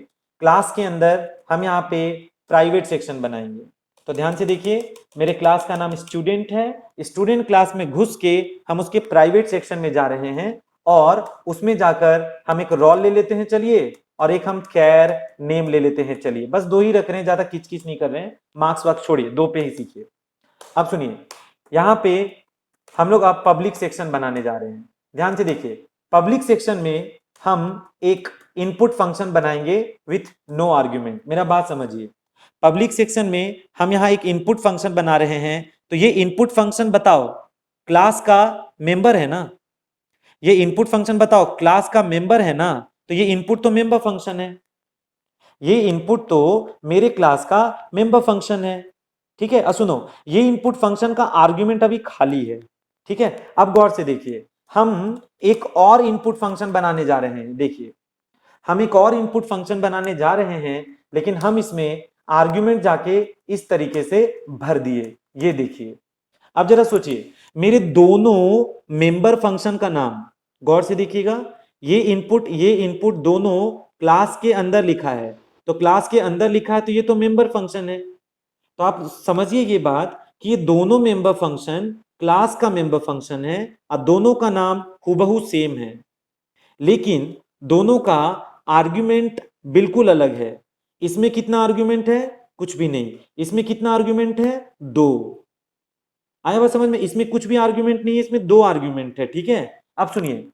क्लास के अंदर हम यहाँ पे प्राइवेट सेक्शन बनाएंगे। तो ध्यान से देखिए, मेरे क्लास का नाम स्टूडेंट है, स्टूडेंट क्लास में घुस के हम उसके प्राइवेट सेक्शन में जा रहे हैं और उसमें जाकर हम एक रोल ले लेते हैं चलिए, और एक हम कैर नेम ले लेते हैं चलिए, बस दो ही रख रहे हैं, ज्यादा किचकिच नहीं कर रहे हैं, मार्क्स वार्क्स छोड़िए, दो पे ही सीखिए। अब सुनिए, यहाँ पे हम लोग अब पब्लिक सेक्शन बनाने जा रहे हैं। ध्यान से देखिए, पब्लिक सेक्शन में हम एक इनपुट फंक्शन बनाएंगे विथ नो आर्ग्यूमेंट। मेरा बात समझिए, पब्लिक सेक्शन में हम यहाँ एक इनपुट फंक्शन बना रहे हैं, तो ये इनपुट फंक्शन बताओ क्लास का मेंबर है ना, ये इनपुट फंक्शन बताओ क्लास का मेंबर है ना, तो ये इनपुट तो मेंबर फंक्शन है, ये इनपुट तो मेरे क्लास का मेंबर फंक्शन है। ठीक है, सुनो, ये इनपुट फंक्शन का आर्ग्यूमेंट अभी खाली है। ठीक है, अब गौर से देखिए, हम एक और इनपुट फंक्शन बनाने जा रहे हैं। देखिए, हम एक और इनपुट फंक्शन बनाने जा रहे हैं, लेकिन हम इसमें आर्ग्यूमेंट जाके इस तरीके से भर दिए, ये देखिए। अब जरा सोचिए, मेरे दोनों मेंबर फंक्शन का नाम गौर से देखिएगा, ये इनपुट दोनों क्लास के अंदर लिखा है, तो क्लास के अंदर लिखा है तो ये तो मेंबर फंक्शन है। तो आप समझिए ये बात कि ये दोनों मेंबर फंक्शन क्लास का मेंबर फंक्शन है और दोनों का नाम हूबहू सेम है, लेकिन दोनों का आर्ग्यूमेंट बिल्कुल अलग है। इसमें कितना आर्ग्यूमेंट है? कुछ भी नहीं। इसमें कितना आर्ग्यूमेंट है? दो। आया बात समझ में? इसमें कुछ भी आर्ग्यूमेंट नहीं है, इसमें दो आर्ग्यूमेंट है। ठीक है, अब सुनिए,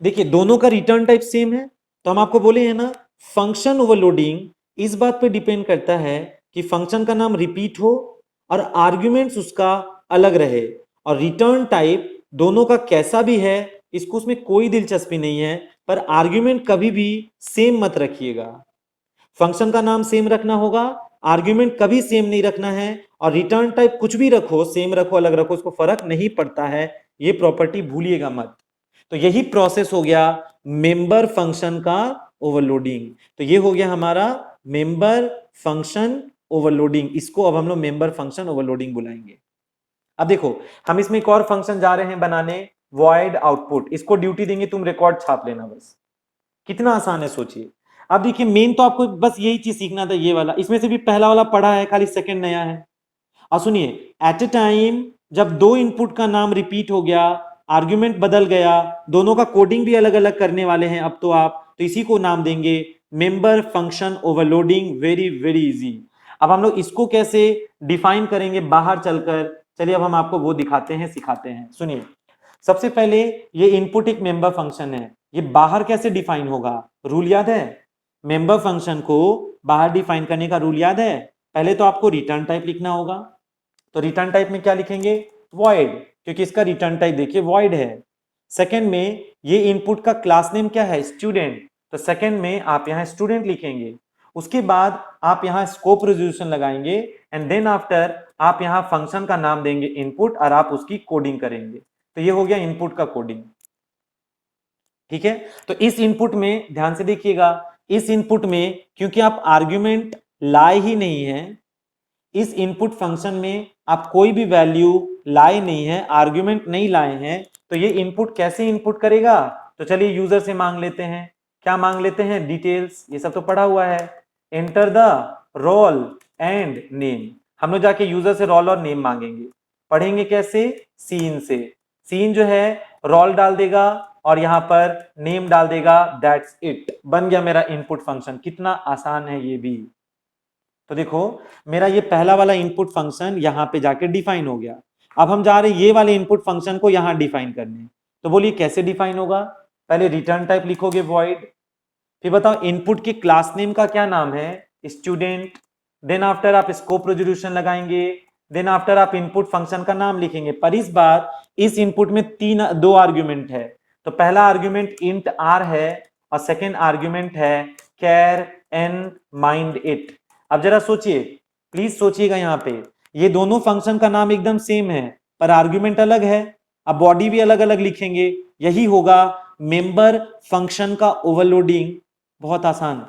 देखिए दोनों का रिटर्न टाइप सेम है, तो हम आपको बोले हैं ना, फंक्शन ओवरलोडिंग इस बात पे डिपेंड करता है कि फंक्शन का नाम रिपीट हो और आर्ग्यूमेंट्स उसका अलग रहे, और रिटर्न टाइप दोनों का कैसा भी है इसको उसमें कोई दिलचस्पी नहीं है, पर आर्ग्यूमेंट कभी भी सेम मत रखिएगा। फंक्शन का नाम सेम रखना होगा, आर्ग्यूमेंट कभी सेम नहीं रखना है, और रिटर्न टाइप कुछ भी रखो, सेम रखो अलग रखो, उसको फर्क नहीं पड़ता है, ये प्रॉपर्टी भूलिएगा मत। तो यही प्रोसेस हो गया मेंबर फंक्शन का ओवरलोडिंग। तो ये हो गया हमारा मेंबर फंक्शन ओवरलोडिंग, इसको अब हम लोग मेंबर फंक्शन ओवरलोडिंग बुलाएंगे। अब देखो, हम इसमें एक और फंक्शन जा रहे हैं बनाने, वॉइड आउटपुट, इसको ड्यूटी देंगे तुम रिकॉर्ड छाप लेना बस। कितना आसान है सोचिए। अब देखिए, मेन तो आपको बस यही चीज सीखना था, ये वाला, इसमें से भी पहला वाला पढ़ा है, खाली सेकंड नया है। और सुनिए, एट ए टाइम जब दो इनपुट का नाम रिपीट हो गया, आर्ग्यूमेंट बदल गया, दोनों का कोडिंग भी अलग अलग करने वाले हैं अब तो आप, तो इसी को नाम देंगे member function overloading. Very very easy. अब हम लोग इसको कैसे डिफाइन करेंगे बाहर चलकर, चलिए अब हम आपको वो दिखाते हैं, सिखाते हैं। सुनिए, सबसे पहले ये इनपुट एक मेंबर फंक्शन है, ये बाहर कैसे डिफाइन होगा? रूल याद है? मेंबर फंक्शन को बाहर डिफाइन करने का रूल याद है? पहले तो आपको रिटर्न टाइप लिखना होगा, तो रिटर्न टाइप में क्या लिखेंगे? वॉइड, क्योंकि इसका रिटर्न टाइप देखिए वॉइड है। सेकंड में ये इनपुट का क्लास नेम क्या है? स्टूडेंट, तो सेकंड में आप यहाँ स्टूडेंट लिखेंगे। उसके बाद आप यहाँ स्कोप रेजोल्यूशन लगाएंगे, एंड देन आफ्टर आप यहाँ फंक्शन का नाम देंगे इनपुट, और आप उसकी कोडिंग करेंगे। तो ये हो गया इनपुट का कोडिंग। ठीक है, तो इस इनपुट में ध्यान से देखिएगा, इस इनपुट में क्योंकि आप आर्ग्यूमेंट लाए ही नहीं है, इस इनपुट फंक्शन में आप कोई भी वैल्यू लाए नहीं है, आर्ग्यूमेंट नहीं लाए हैं, तो ये इनपुट कैसे इनपुट करेगा? तो चलिए यूजर से मांग लेते हैं। क्या मांग लेते हैं? डिटेल्स, ये सब तो पढ़ा हुआ है। Enter the roll and name, हम लोग जाके यूजर से रोल और नेम मांगेंगे। पढ़ेंगे कैसे? सीन से। सीन जो है रोल डाल देगा और यहां पर नेम डाल देगा, दैट्स इट, बन गया मेरा इनपुट फंक्शन। कितना आसान है ये भी। तो देखो, मेरा ये पहला वाला इनपुट फंक्शन यहां पे जाके डिफाइन हो गया। अब हम जा रहे हैं ये वाले इनपुट फंक्शन को यहां डिफाइन करने। तो बोलिए कैसे डिफाइन होगा? पहले रिटर्न टाइप लिखोगे वॉइड, फिर बताओ इनपुट के क्लास नेम का क्या नाम है, स्टूडेंट। देन आफ्टर आप स्कोप रेजोल्यूशन लगाएंगे, देन आफ्टर आप इनपुट फंक्शन का नाम लिखेंगे। पर इस बार इस इनपुट में दो आर्ग्यूमेंट है। तो पहला आर्ग्यूमेंट इंट आर है और सेकेंड आर्ग्यूमेंट है कैर एन माइंड इट। अब जरा सोचिए, प्लीज सोचिएगा, यहाँ पे ये दोनों फंक्शन का नाम एकदम सेम है पर आर्ग्यूमेंट अलग है। अब बॉडी भी अलग अलग लिखेंगे, यही होगा मेंबर फंक्शन का ओवरलोडिंग। बहुत आसान।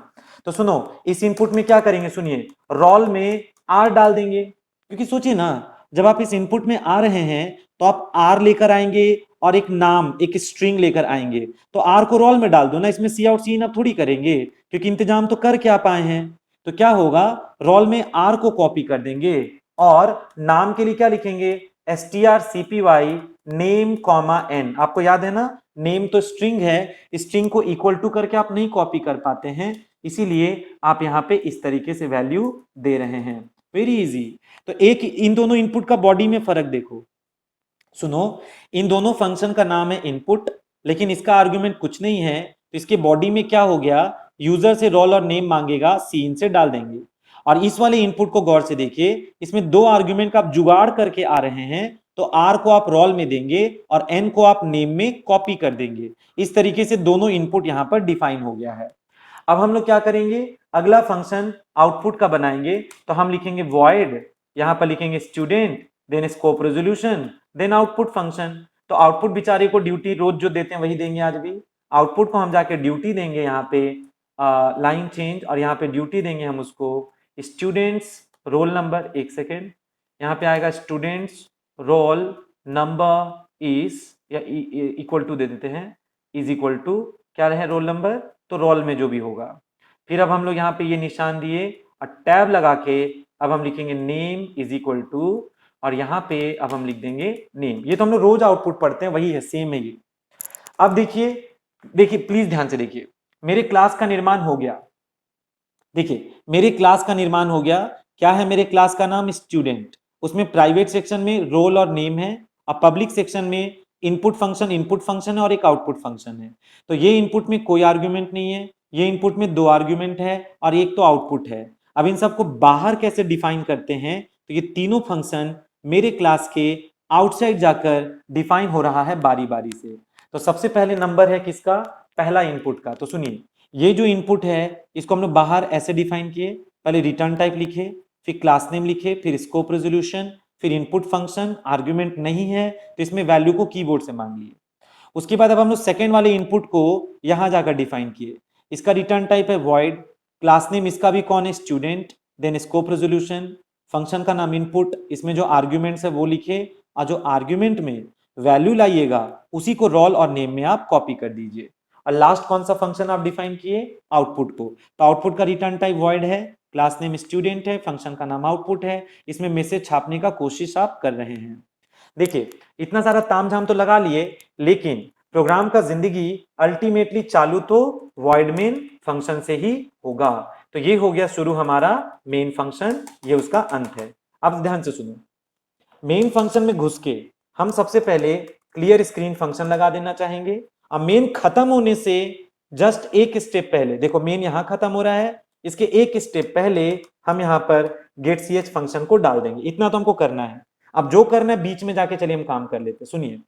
तो सुनो, इस इनपुट में क्या करेंगे, सुनिए, रोल में आर डाल देंगे, क्योंकि सोचिए ना, जब आप इस इनपुट में आ रहे हैं तो आप आर लेकर आएंगे और एक नाम, एक स्ट्रिंग लेकर आएंगे। तो आर को रोल में डाल दो ना, इसमें सी आउट सी इन अब थोड़ी करेंगे, क्योंकि इंतजाम तो कर क्या पाए हैं। तो क्या होगा, रोल में आर को कॉपी कर देंगे और नाम के लिए क्या लिखेंगे, strcpy नेम कॉमा एन। आपको याद है ना, नेम तो स्ट्रिंग है, स्ट्रिंग को इक्वल टू करके आप नहीं कॉपी कर पाते हैं, इसीलिए आप यहां पे इस तरीके से वैल्यू दे रहे हैं। Very easy. तो एक इन दोनों इनपुट का बॉडी में फर्क देखो, सुनो, इन दोनों फंक्शन का नाम है इनपुट, लेकिन इसका आर्गुमेंट कुछ नहीं है, तो इसके बॉडी में क्या हो गया, यूजर से रोल और नेम मांगेगा, सीन से डाल देंगे। और इस वाले इनपुट को गौर से देखिए, इसमें दो आर्ग्यूमेंट का आप जुगाड़ करके आ रहे हैं। तो आर को आप रोल में देंगे और एन को आप नेम में कॉपी कर देंगे। इस तरीके से दोनों इनपुट यहां पर डिफाइन हो गया है। अब हम लोग क्या करेंगे, अगला फंक्शन आउटपुट का बनाएंगे। तो हम लिखेंगे वॉइड, यहां पर लिखेंगे student, then scope resolution, then output function. तो आउटपुट बेचारे को ड्यूटी रोज जो देते हैं वही देंगे आज भी। आउटपुट को हम जाके ड्यूटी देंगे, यहाँ पे लाइन चेंज, और यहाँ पे ड्यूटी देंगे हम उसको स्टूडेंट्स रोल नंबर। एक सेकेंड, यहाँ पे आएगा स्टूडेंट्स रोल नंबर इज, या इक्वल टू दे देते हैं, इज इक्वल टू क्या रहे रोल नंबर, तो रोल में जो भी होगा। फिर अब हम लोग यहाँ पे ये निशान दिए और टैब लगा के अब हम लिखेंगे नेम इज इक्वल टू, और यहाँ पे अब हम लिख देंगे नेम। ये तो हम लोग रोज आउटपुट पढ़ते हैं, वही है, सेम है ये। अब देखिए, देखिए प्लीज ध्यान से देखिए, मेरे क्लास का निर्माण हो गया। देखिए मेरे क्लास का निर्माण हो गया। क्या है मेरे क्लास का नाम, स्टूडेंट। उसमें प्राइवेट सेक्शन में रोल और नेम है, और पब्लिक सेक्शन में इनपुट फंक्शन है और एक आउटपुट फंक्शन है। तो ये इनपुट में कोई आर्ग्यूमेंट नहीं है, ये इनपुट में दो आर्ग्यूमेंट है और एक तो आउटपुट है। अब इन सबको बाहर कैसे डिफाइन करते हैं, तो ये तीनों फंक्शन मेरे क्लास के आउटसाइड जाकर डिफाइन हो रहा है बारी बारी से। तो सबसे पहले नंबर है किसका, पहला इनपुट का। तो सुनिए, ये जो इनपुट है इसको हम लोग बाहर ऐसे डिफाइन किए, पहले रिटर्न टाइप लिखे, फिर क्लास नेम लिखे, फिर स्कोप रेजोल्यूशन, फिर इनपुट फंक्शन। आर्ग्यूमेंट नहीं है तो इसमें वैल्यू को कीबोर्ड से मांग लिए। उसके बाद अब हम लोग सेकेंड वाले इनपुट को यहां जाकर डिफाइन किए। इसका रिटर्न टाइप है वॉइड, क्लास नेम इसका भी कौन है, student, then scope resolution, function का नाम इनपुट, इसमें जो आर्ग्यूमेंट्स है वो लिखे, और जो आर्ग्यूमेंट में वैल्यू लाइएगा उसी को रोल और नेम में आप कॉपी कर दीजिए। और लास्ट कौन सा फंक्शन आप डिफाइन किए, आउटपुट को। तो आउटपुट का रिटर्न टाइप वॉइड है, क्लास नेम स्टूडेंट है, फंक्शन का नाम आउटपुट है, इसमें मैसेज छापने का कोशिश आप कर रहे हैं। देखिए इतना सारा तामझाम तो लगा लिए, लेकिन प्रोग्राम का जिंदगी अल्टीमेटली चालू तो वॉइड मेन फंक्शन से ही होगा। तो ये हो गया शुरू हमारा मेन फंक्शन, ये उसका अंत है। अब ध्यान से सुनो, मेन फंक्शन में घुस के हम सबसे पहले क्लियर स्क्रीन फंक्शन लगा देना चाहेंगे। अब मेन खत्म होने से जस्ट एक स्टेप पहले, देखो मेन यहां खत्म हो रहा है, इसके एक स्टेप पहले हम यहां पर गेट सी एच फंक्शन को डाल देंगे। इतना तो हमको करना है। अब जो करना है बीच में जाके चलिए हम काम कर लेते। सुनिए,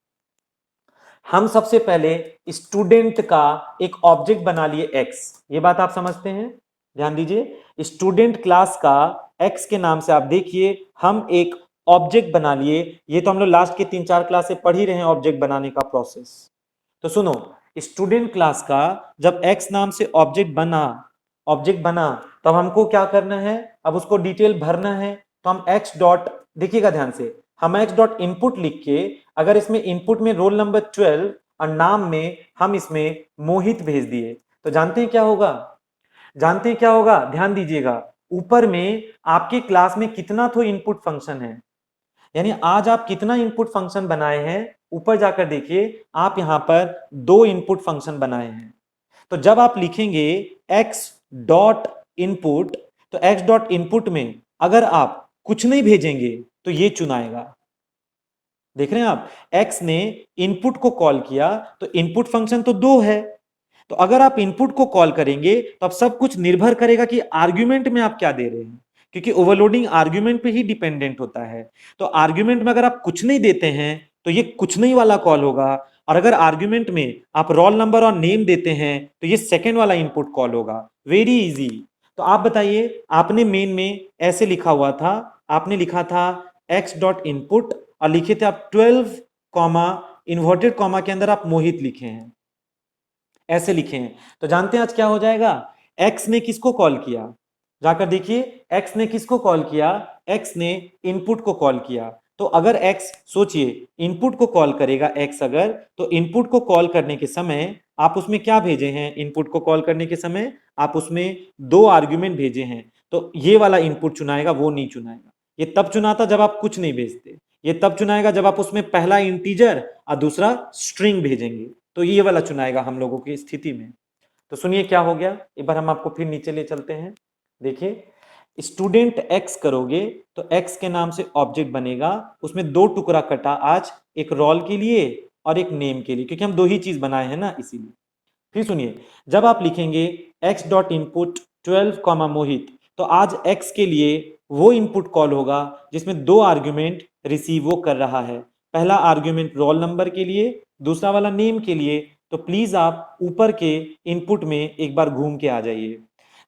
हम सबसे पहले स्टूडेंट का एक ऑब्जेक्ट बना लिए एक्स। ये बात आप समझते हैं, ध्यान दीजिए। स्टूडेंट क्लास का एक्स के नाम से आप देखिए हम एक ऑब्जेक्ट बना लिए। ये तो हम लोग लास्ट के 3-4 क्लास से पढ़ ही रहे हैं ऑब्जेक्ट बनाने का प्रोसेस। तो सुनो, स्टूडेंट क्लास का जब एक्स नाम से ऑब्जेक्ट बना तब हमको क्या करना है, अब उसको डिटेल भरना है। तो हम एक्स डॉट, देखिएगा ध्यान से, हम एक्स डॉट इनपुट लिख के, अगर इसमें इनपुट में रोल नंबर 12 और नाम में हम इसमें मोहित भेज दिए, तो जानते हैं क्या होगा, जानते हैं क्या होगा, ध्यान दीजिएगा। ऊपर में आपके क्लास में कितना तो इनपुट फंक्शन है, यानी आज आप कितना इनपुट फंक्शन बनाए हैं, ऊपर जाकर देखिए आप यहां पर 2 इनपुट फंक्शन बनाए हैं। तो जब आप लिखेंगे x डॉट इनपुट, तो x डॉट इनपुट में अगर आप कुछ नहीं भेजेंगे तो ये चुनाएगा। देख रहे हैं आप, x ने इनपुट को कॉल किया तो इनपुट फंक्शन तो 2 है, तो अगर आप इनपुट को कॉल करेंगे तो अब सब कुछ निर्भर करेगा कि आर्ग्यूमेंट में आप क्या दे रहे हैं, क्योंकि ओवरलोडिंग आर्ग्यूमेंट पे ही डिपेंडेंट होता है। तो आर्ग्यूमेंट में अगर आप कुछ नहीं देते हैं तो ये कुछ नहीं वाला कॉल होगा, और अगर आर्ग्यूमेंट में आप रोल नंबर और नेम देते हैं तो ये सेकेंड वाला इनपुट कॉल होगा। Very easy. तो आप बताइए, आपने मेन में ऐसे लिखा हुआ था, आपने लिखा था x डॉट इनपुट और लिखे थे आप 12 कॉमा इन्वर्टेड कॉमा के अंदर आप मोहित लिखे हैं, ऐसे लिखे हैं। तो जानते हैं आज क्या हो जाएगा, x ने किसको कॉल किया, जाकर देखिए x ने किसको कॉल किया, x ने इनपुट को कॉल किया। तो अगर x, सोचिए इनपुट को कॉल करेगा x, अगर तो इनपुट को कॉल करने के समय आप उसमें क्या भेजे हैं, इनपुट को कॉल करने के समय आप उसमें दो आर्ग्यूमेंट भेजे हैं। तो ये वाला इनपुट चुनाएगा, वो नहीं चुनाएगा। ये तब चुनाता जब आप कुछ नहीं भेजते, ये तब चुनाएगा जब आप उसमें पहला इंटीजर और दूसरा स्ट्रिंग भेजेंगे, तो ये वाला चुनाएगा हम लोगों की स्थिति में। तो सुनिए क्या हो गया, एक बार हम आपको फिर नीचे ले चलते हैं। देखिए स्टूडेंट एक्स करोगे तो एक्स के नाम से ऑब्जेक्ट बनेगा, उसमें दो टुकड़ा कटा आज, एक रोल के लिए और एक नेम के लिए, क्योंकि हम दो ही चीज बनाए हैं ना इसीलिए। फिर सुनिए, जब आप लिखेंगे x डॉट इनपुट 12 कॉमा मोहित, तो आज x के लिए वो इनपुट कॉल होगा जिसमें दो आर्ग्यूमेंट रिसीव वो कर रहा है, पहला आर्ग्यूमेंट रोल नंबर के लिए, दूसरा वाला नेम के लिए। तो प्लीज आप ऊपर के इनपुट में एक बार घूम के आ जाइए।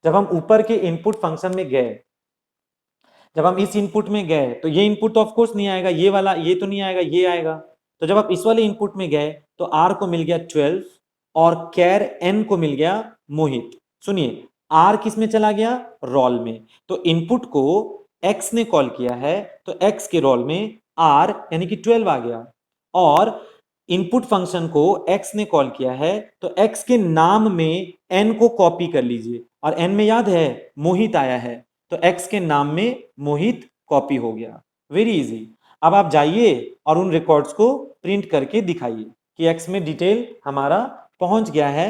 जब हम ऊपर के इनपुट फंक्शन में गए, जब हम इस इनपुट में गए तो ये इनपुट ऑफ कोर्स नहीं आएगा, ये वाला ये तो नहीं आएगा, ये आएगा। तो जब आप इस वाले इनपुट में गए तो r को मिल गया 12 और कैर n को मिल गया मोहित। सुनिए r किस में चला गया, रोल में। तो इनपुट को x ने कॉल किया है तो x के रोल में r यानी कि 12 आ गया, और इनपुट फंक्शन को x ने कॉल किया है तो x के नाम में n को कॉपी कर लीजिए, और n में याद है मोहित आया है, तो x के नाम में मोहित कॉपी हो गया। Very easy. अब आप जाइए और उन रिकॉर्ड्स को प्रिंट करके दिखाइए कि x में डिटेल हमारा पहुंच गया है।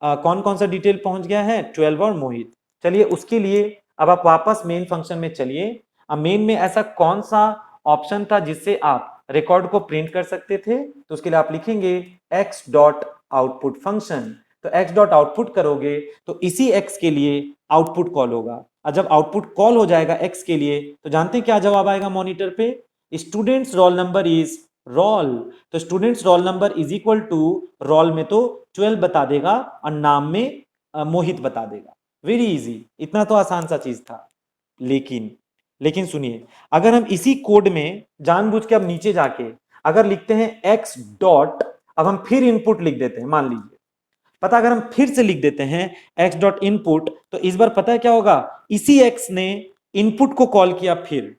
कौन कौन सा डिटेल पहुंच गया है, 12 और मोहित। चलिए उसके लिए अब आप वापस मेन फंक्शन में चलिए। अब मेन में ऐसा कौन सा ऑप्शन था जिससे आप रिकॉर्ड को प्रिंट कर सकते थे, तो उसके लिए आप लिखेंगे x डॉट आउटपुट फंक्शन। तो x डॉट आउटपुट करोगे तो इसी x के लिए आउटपुट कॉल होगा, और जब आउटपुट कॉल हो जाएगा x के लिए तो जानते हैं क्या जवाब आएगा मॉनिटर पे, students roll number is roll. तो students roll number is equal to roll में तो 12 बता देगा और नाम में मोहित बता देगा। वेरी इजी, इतना तो आसान सा चीज था। लेकिन सुनिए, अगर हम इसी कोड में जानबूझ के अब नीचे जाके अगर लिखते हैं x डॉट, अब हम फिर इनपुट लिख देते हैं, मान लीजिए पता, अगर हम फिर से लिख देते हैं x डॉट इनपुट, तो इस बार पता है क्या होगा, इसी x ने इनपुट को कॉल किया फिर,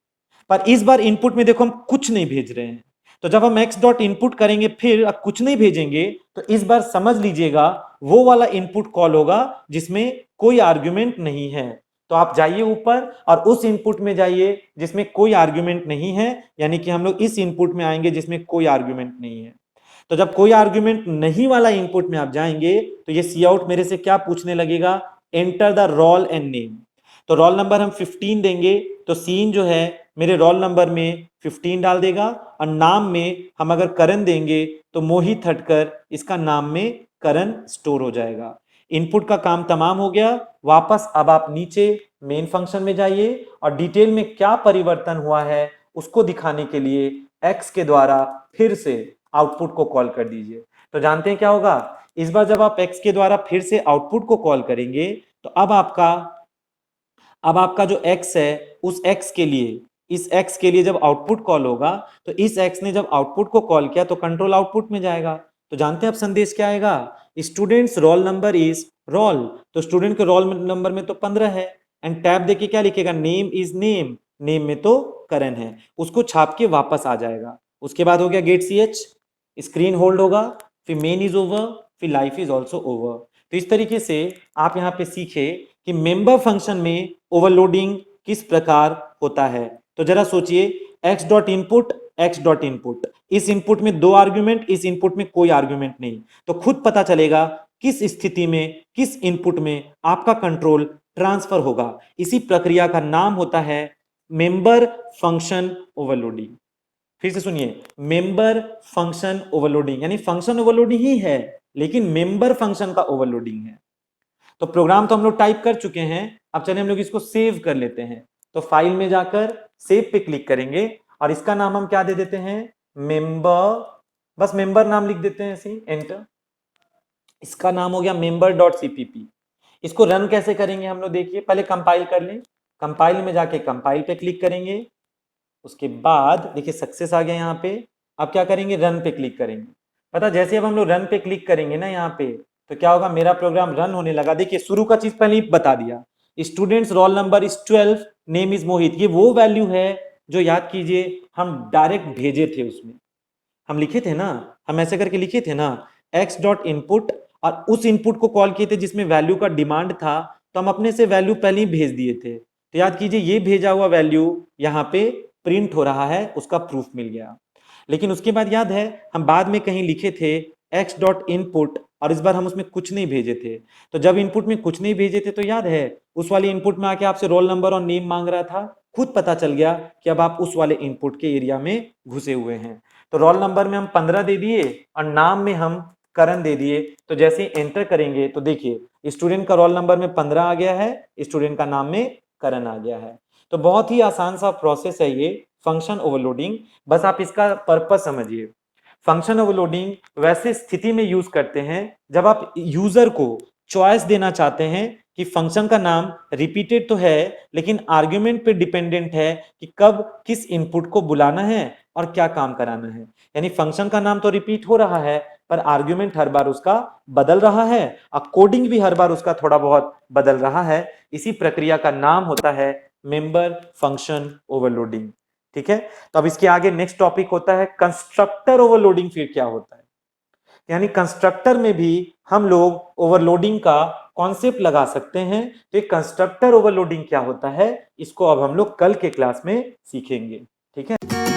पर इस बार इनपुट में देखो हम कुछ नहीं भेज रहे हैं। तो जब हम x डॉट इनपुट करेंगे फिर कुछ नहीं भेजेंगे, तो इस बार समझ लीजिएगा वो वाला इनपुट कॉल होगा जिसमें कोई आर्ग्यूमेंट नहीं है। तो आप जाइए ऊपर और उस इनपुट में जाइए जिसमें कोई आर्ग्यूमेंट नहीं है, यानी कि हम लोग इस इनपुट में आएंगे जिसमें कोई आर्ग्यूमेंट नहीं है। तो जब कोई आर्ग्यूमेंट नहीं वाला इनपुट में आप जाएंगे तो ये सी आउट मेरे से क्या पूछने लगेगा, enter the roll and name. तो रोल नंबर हम 15 देंगे तो सीन जो है मेरे रोल नंबर में 15 डाल देगा, और नाम में हम अगर करण देंगे तो मोहित हटकर इसका नाम में करण स्टोर हो जाएगा। इनपुट का काम तमाम हो गया। वापस अब आप नीचे मेन फंक्शन में जाइए और डिटेल में क्या परिवर्तन हुआ है उसको दिखाने के लिए x के द्वारा फिर से आउटपुट को कॉल कर दीजिए। तो जानते हैं क्या होगा, इस बार जब आप x के द्वारा फिर से आउटपुट को कॉल करेंगे तो अब आपका जो x है उस x के लिए, इस x के लिए जब आउटपुट कॉल होगा तो इस x ने जब आउटपुट को कॉल किया तो कंट्रोल आउटपुट में जाएगा। तो जानते हैं अब संदेश क्या आएगा, student's roll number is roll. तो स्टूडेंट के रोल नंबर में तो 15 है, एंड टैब देके क्या लिखेगा, नेम इज नेम, नेम में तो करण है, उसको छाप के वापस आ जाएगा। उसके बाद हो गया गेट ch, स्क्रीन होल्ड होगा, फिर मेन इज ओवर, फिर लाइफ इज ऑल्सो ओवर। तो इस तरीके से आप यहाँ पे सीखे कि मेंबर फंक्शन में ओवरलोडिंग किस प्रकार होता है। तो जरा सोचिए, x dot input, x dot input, इस इनपुट में दो आर्ग्यूमेंट, इस इनपुट में कोई आर्ग्यूमेंट नहीं, तो खुद पता चलेगा किस स्थिति में किस इनपुट में आपका कंट्रोल ट्रांसफर होगा। इसी प्रक्रिया का नाम होता है मेंबर फंक्शन ओवरलोडिंग। फिर से सुनिए, मेंबर फंक्शन ओवरलोडिंग यानी फंक्शन ओवरलोडिंग ही है, लेकिन मेंबर फंक्शन का ओवरलोडिंग है। तो प्रोग्राम तो हम लोग टाइप कर चुके हैं, अब चलिए हम लोग इसको सेव कर लेते हैं। तो फाइल में जाकर सेव पे क्लिक करेंगे और इसका नाम हम क्या दे देते हैं, मेंबर, बस मेंबर नाम लिख देते हैं, ऐसे एंटर। इसका नाम हो गया मेंबर डॉट सीपीपी। इसको रन कैसे करेंगे हम लोग देखिए, पहले कंपाइल कर लें। कंपाइल में जाके कंपाइल पे क्लिक करेंगे, उसके बाद देखिए सक्सेस आ गया यहाँ पे। अब क्या करेंगे, रन पे क्लिक करेंगे। पता जैसे अब हम लोग रन पे क्लिक करेंगे ना यहाँ पे, तो क्या होगा, मेरा प्रोग्राम रन होने लगा। देखिए शुरू का चीज पहले ही बता दिया, students roll number is 12, name is Mohit. ये वो वैल्यू है जो याद कीजिए हम डायरेक्ट भेजे थे, उसमें हम लिखे थे ना, हम ऐसे करके लिखे थे ना, एक्स डॉट इनपुट, और उस इनपुट को कॉल किए थे जिसमें वैल्यू का डिमांड था, तो हम अपने से वैल्यू पहले ही भेज दिए थे। तो याद कीजिए ये भेजा हुआ वैल्यू यहाँ पे प्रिंट हो रहा है, उसका प्रूफ मिल गया। लेकिन उसके बाद याद है हम बाद में कहीं लिखे थे एक्स डॉट इनपुट, और इस बार हम उसमें कुछ नहीं भेजे थे। तो जब इनपुट में कुछ नहीं भेजे थे तो याद है उस वाले इनपुट में आके आपसे रोल नंबर और नेम मांग रहा था, खुद पता चल गया कि अब आप उस वाले इनपुट के एरिया में घुसे हुए हैं। तो रोल नंबर में हम 15 दे दिए और नाम में हम करण दे दिए। तो जैसे ही एंटर करेंगे तो देखिए स्टूडेंट का रोल नंबर में 15 आ गया है, स्टूडेंट का नाम में करण आ गया है। तो बहुत ही आसान सा प्रोसेस है ये फंक्शन ओवरलोडिंग, बस आप इसका पर्पस समझिए। फंक्शन ओवरलोडिंग वैसे स्थिति में यूज करते हैं जब आप यूजर को चॉइस देना चाहते हैं कि फंक्शन का नाम रिपीटेड तो है लेकिन आर्ग्यूमेंट पे डिपेंडेंट है कि कब किस इनपुट को बुलाना है और क्या काम कराना है। यानी फंक्शन का नाम तो रिपीट हो रहा है पर आर्ग्यूमेंट हर बार उसका बदल रहा है, कोडिंग भी हर बार उसका थोड़ा बहुत बदल रहा है। इसी प्रक्रिया का नाम होता है मेंबर फंक्शन ओवरलोडिंग। ठीक है, तो अब इसके आगे नेक्स्ट टॉपिक होता है कंस्ट्रक्टर ओवरलोडिंग। फिर क्या होता है, यानी कंस्ट्रक्टर में भी हम लोग ओवरलोडिंग का कॉन्सेप्ट लगा सकते हैं। तो ये कंस्ट्रक्टर ओवरलोडिंग क्या होता है, इसको अब हम लोग कल के क्लास में सीखेंगे। ठीक है।